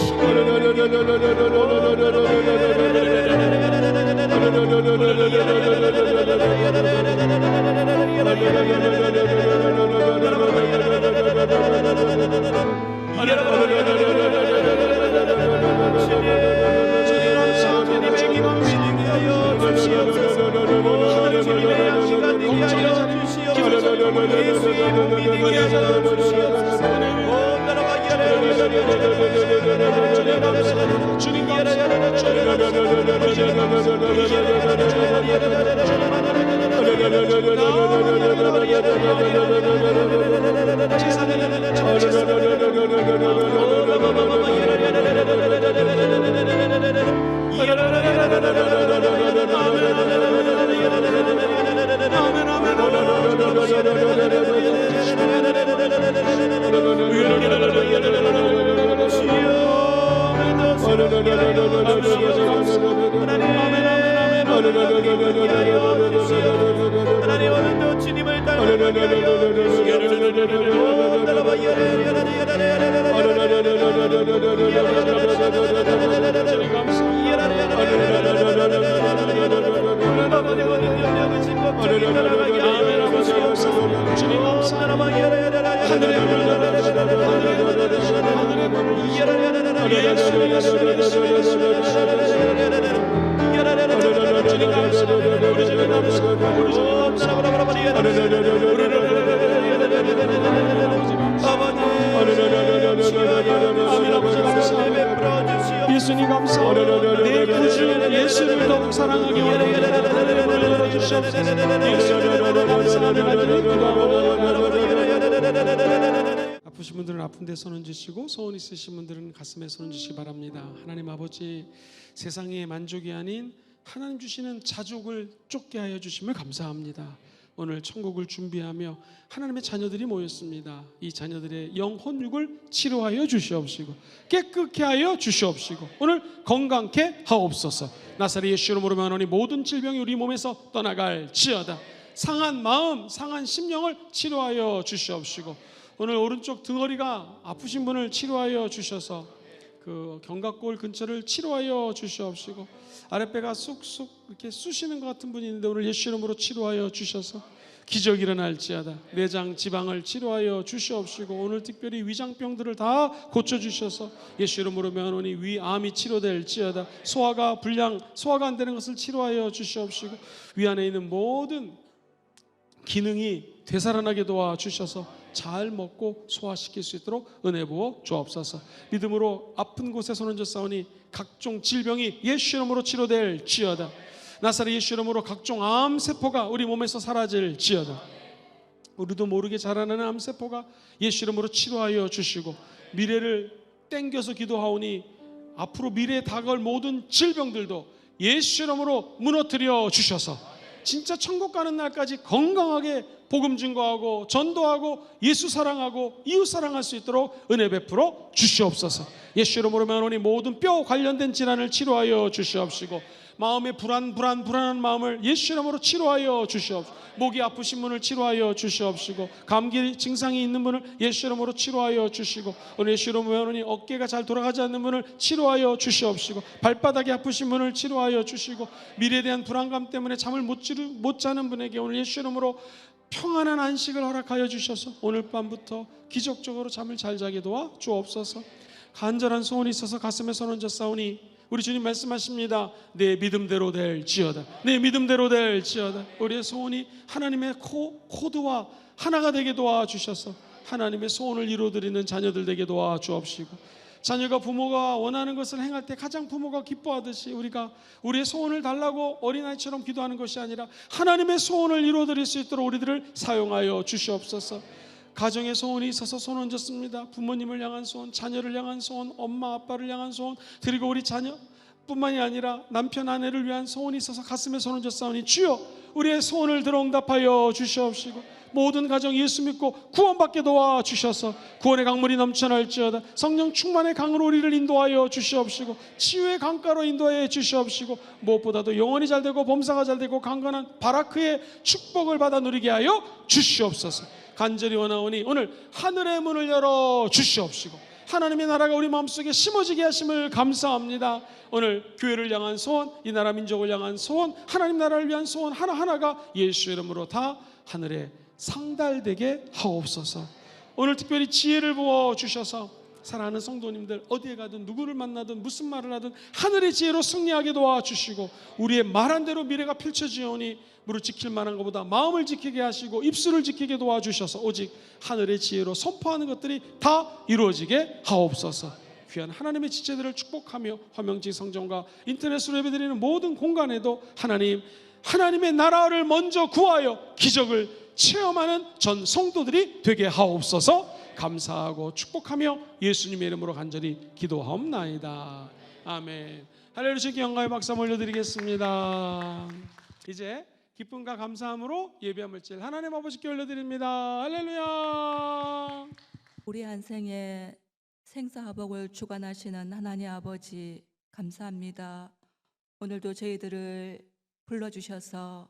C: 예수님 감사합니다. 내 구주 예수를 더욱 사랑하기 원합니다. 주시옵소서. 예수를 감사합니다. 아프신 분들은 아픈 데 손 얹으시고 소원 있으신 분들은 가슴에 손 얹으시기 바랍니다. 하나님 아버지, 세상의 만족이 아닌 하나님 주시는 자족을 쫓게 하여 주심을 감사합니다. 오늘 천국을 준비하며 하나님의 자녀들이 모였습니다. 이 자녀들의 영혼육을 치료하여 주시옵시고 깨끗게 하여 주시옵시고 오늘 건강케 하옵소서. 나사렛 예수 이름으로 만오니 모든 질병이 우리 몸에서 떠나갈지어다. 상한 마음, 상한 심령을 치료하여 주시옵시고 오늘 오른쪽 등허리가 아프신 분을 치료하여 주셔서 그 견갑골 근처를 치료하여 주시옵시고 아랫배가 쑥쑥 이렇게 쑤시는 것 같은 분이 있는데 오늘 예수 이름으로 치료하여 주셔서 기적이 일어날지어다. 내장 지방을 치료하여 주시옵시고 오늘 특별히 위장병들을 다 고쳐주셔서 예수 이름으로 명하노니 위암이 치료될지어다. 소화가 안 되는 것을 치료하여 주시옵시고 위 안에 있는 모든 기능이 되살아나게 도와주셔서 잘 먹고 소화시킬 수 있도록 은혜 부어 주옵소서. 믿음으로 아픈 곳에 손 얹어 싸우니 각종 질병이 예수 이름으로 치료될지어다. 나사렛 예수 이름으로 각종 암세포가 우리 몸에서 사라질지어다. 우리도 모르게 자라나는 암세포가 예수 이름으로 치료하여 주시고 미래를 땡겨서 기도하오니 앞으로 미래에 다가올 모든 질병들도 예수 이름으로 무너뜨려 주셔서 진짜 천국 가는 날까지 건강하게 복음 증거하고 전도하고 예수 사랑하고 이웃 사랑할 수 있도록 은혜 베풀어 주시옵소서. 예수 이름으로 명하노니 모든 뼈 관련된 질환을 치료하여 주시옵시고 마음의 불안한 마음을 예수 이름으로 치료하여 주시옵시고 목이 아프신 분을 치료하여 주시옵시고 감기 증상이 있는 분을 예수 이름으로 치료하여 주시고 오늘 예수 이름으로 명하노니 어깨가 잘 돌아가지 않는 분을 치료하여 주시옵시고 발바닥이 아프신 분을 치료하여 주시고 미래에 대한 불안감 때문에 잠을 못 자는 분에게 오늘 예수 이름으로 평안한 안식을 허락하여 주셔서 오늘 밤부터 기적적으로 잠을 잘 자게 도와 주옵소서. 간절한 소원이 있어서 가슴에 손 얹어 싸우니 우리 주님 말씀하십니다. 내 믿음대로 될지어다. 내 믿음대로 될지어다. 우리의 소원이 하나님의 코드와 하나가 되게 도와주셔서 하나님의 소원을 이루어드리는 자녀들 되게 도와주옵시고 자녀가 부모가 원하는 것을 행할 때 가장 부모가 기뻐하듯이 우리가 우리의 소원을 달라고 어린아이처럼 기도하는 것이 아니라 하나님의 소원을 이루어드릴 수 있도록 우리들을 사용하여 주시옵소서. 가정의 소원이 있어서 손 얹었습니다. 부모님을 향한 소원, 자녀를 향한 소원, 엄마 아빠를 향한 소원, 그리고 우리 자녀뿐만이 아니라 남편 아내를 위한 소원이 있어서 가슴에 손 얹었사오니 주여 우리의 소원을 들어 응답하여 주시옵시고 모든 가정 예수 믿고 구원받게 도와주셔서 구원의 강물이 넘쳐날지어다. 성령 충만의 강으로 우리를 인도하여 주시옵시고 치유의 강가로 인도하여 주시옵시고 무엇보다도 영혼이 잘되고 범사가 잘되고 강건한 바라크의 축복을 받아 누리게 하여 주시옵소서. 간절히 원하오니 오늘 하늘의 문을 열어 주시옵시고 하나님의 나라가 우리 마음속에 심어지게 하심을 감사합니다. 오늘 교회를 향한 소원, 이 나라 민족을 향한 소원, 하나님 나라를 위한 소원 하나하나가 예수 이름으로 다 하늘에 상달되게 하옵소서. 오늘 특별히 지혜를 부어주셔서 사랑하는 성도님들 어디에 가든 누구를 만나든 무슨 말을 하든 하늘의 지혜로 승리하게 도와주시고 우리의 말한 대로 미래가 펼쳐지오니 무릇 지킬 만한 것보다 마음을 지키게 하시고 입술을 지키게 도와주셔서 오직 하늘의 지혜로 선포하는 것들이 다 이루어지게 하옵소서. 귀한 하나님의 지체들을 축복하며 화명지 성전과 인터넷으로 예배드리는 모든 공간에도 하나님의 나라를 먼저 구하여 기적을 체험하는 전 성도들이 되게 하옵소서. 감사하고 축복하며 예수님의 이름으로 간절히 기도하옵나이다. 아멘. 할렐루야. 주께 영광의 박수 올려드리겠습니다. 이제 기쁨과 감사함으로 예배한 물질 하나님 아버지께 올려드립니다. 할렐루야.
E: 우리 한 생에 생사화복을 주관하시는 하나님 아버지 감사합니다. 오늘도 저희들을 불러주셔서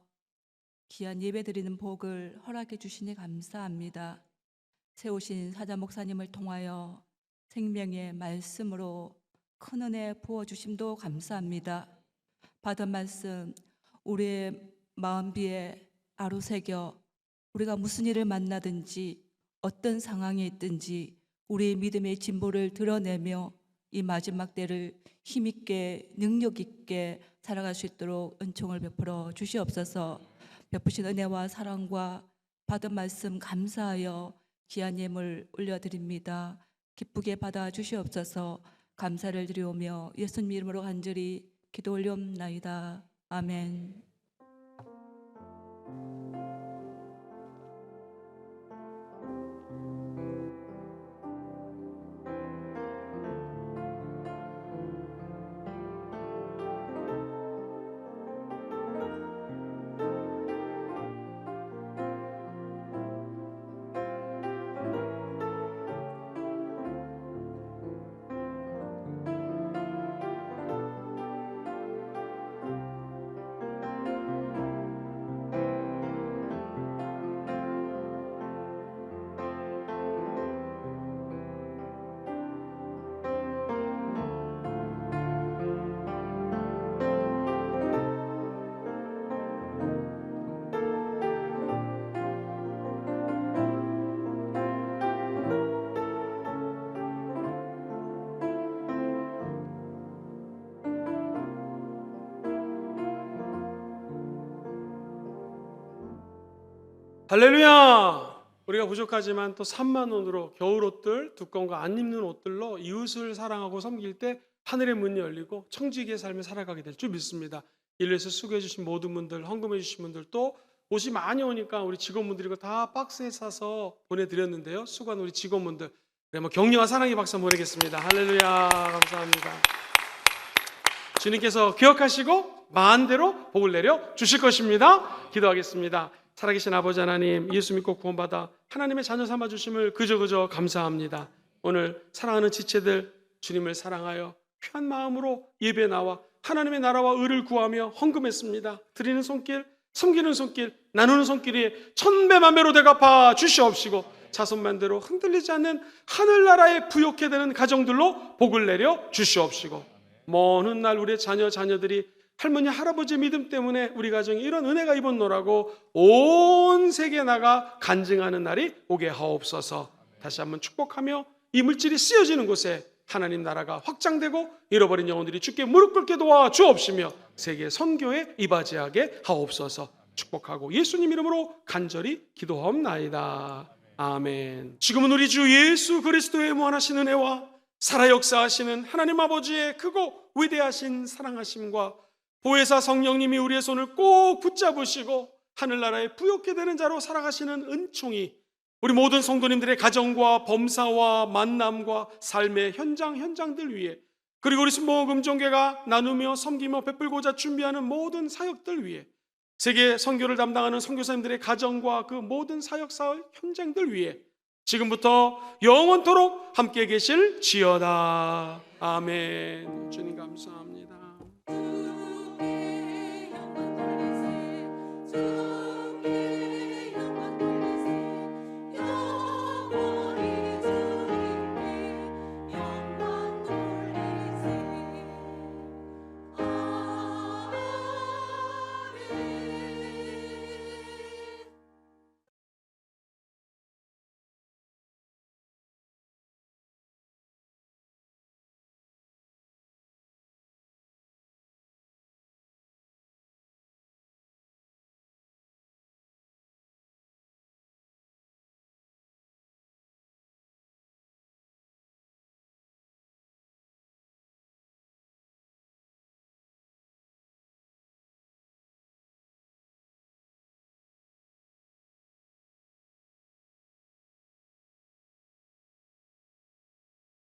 E: 귀한 예배 드리는 복을 허락해 주시니 감사합니다. 세우신 사자 목사님을 통하여 생명의 말씀으로 큰 은혜 부어주심도 감사합니다. 받은 말씀 우리의 마음비에 아로새겨 우리가 무슨 일을 만나든지 어떤 상황에 있든지 우리의 믿음의 진보를 드러내며 이 마지막 때를 힘있게 능력있게 살아갈 수 있도록 은총을 베풀어 주시옵소서. 베푸신 은혜와 사랑과 받은 말씀 감사하여 귀한 예물 올려드립니다. 기쁘게 받아 주시옵소서. 감사를 드리오며 예수님 이름으로 간절히 기도 올리옵나이다. 아멘.
C: 할렐루야! 우리가 부족하지만 또 3만 원으로 겨울 옷들, 두꺼운 거 안 입는 옷들로 이웃을 사랑하고 섬길 때 하늘의 문이 열리고 청지기의 삶을 살아가게 될 줄 믿습니다. 일에서 수고해 주신 모든 분들, 헌금해 주신 분들, 또 옷이 많이 오니까 우리 직원분들이 이거 다 박스에 싸서 보내드렸는데요. 수고한 우리 직원분들, 격려와 사랑의 박수 한번 보내겠습니다. 할렐루야! 감사합니다. 주님께서 기억하시고 마음대로 복을 내려 주실 것입니다. 기도하겠습니다. 살아계신 아버지 하나님, 예수 믿고 구원받아 하나님의 자녀 삼아주심을 그저 감사합니다. 오늘 사랑하는 지체들, 주님을 사랑하여 귀한 마음으로 예배에 나와 하나님의 나라와 의를 구하며 헌금했습니다. 드리는 손길, 섬기는 손길, 나누는 손길이 천배만배로 되갚아 주시옵시고 자손만대로 흔들리지 않는 하늘나라의 부욕해 되는 가정들로 복을 내려 주시옵시고 먼 훗날 우리의 자녀들이 할머니 할아버지의 믿음 때문에 우리 가정에 이런 은혜가 입었노라고 온 세계에 나가 간증하는 날이 오게 하옵소서. 다시 한번 축복하며 이 물질이 쓰여지는 곳에 하나님 나라가 확장되고 잃어버린 영혼들이 주께 무릎 꿇게 도와 주옵시며 세계 선교에 이바지하게 하옵소서. 축복하고 예수님 이름으로 간절히 기도하옵나이다. 아멘. 지금은 우리 주 예수 그리스도의 무한하신 은혜와 살아 역사하시는 하나님 아버지의 크고 위대하신 사랑하심과 보혜사 성령님이 우리의 손을 꼭 붙잡으시고 하늘나라에 부욕해 되는 자로 살아가시는 은총이 우리 모든 성도님들의 가정과 범사와 만남과 삶의 현장들 위에, 그리고 우리 순복음종교가 나누며 섬기며 베풀고자 준비하는 모든 사역들 위에, 세계 선교를 담당하는 선교사님들의 가정과 그 모든 사역사의 현장들 위에 지금부터 영원토록 함께 계실지어다. 아멘. 주님 감사합니다.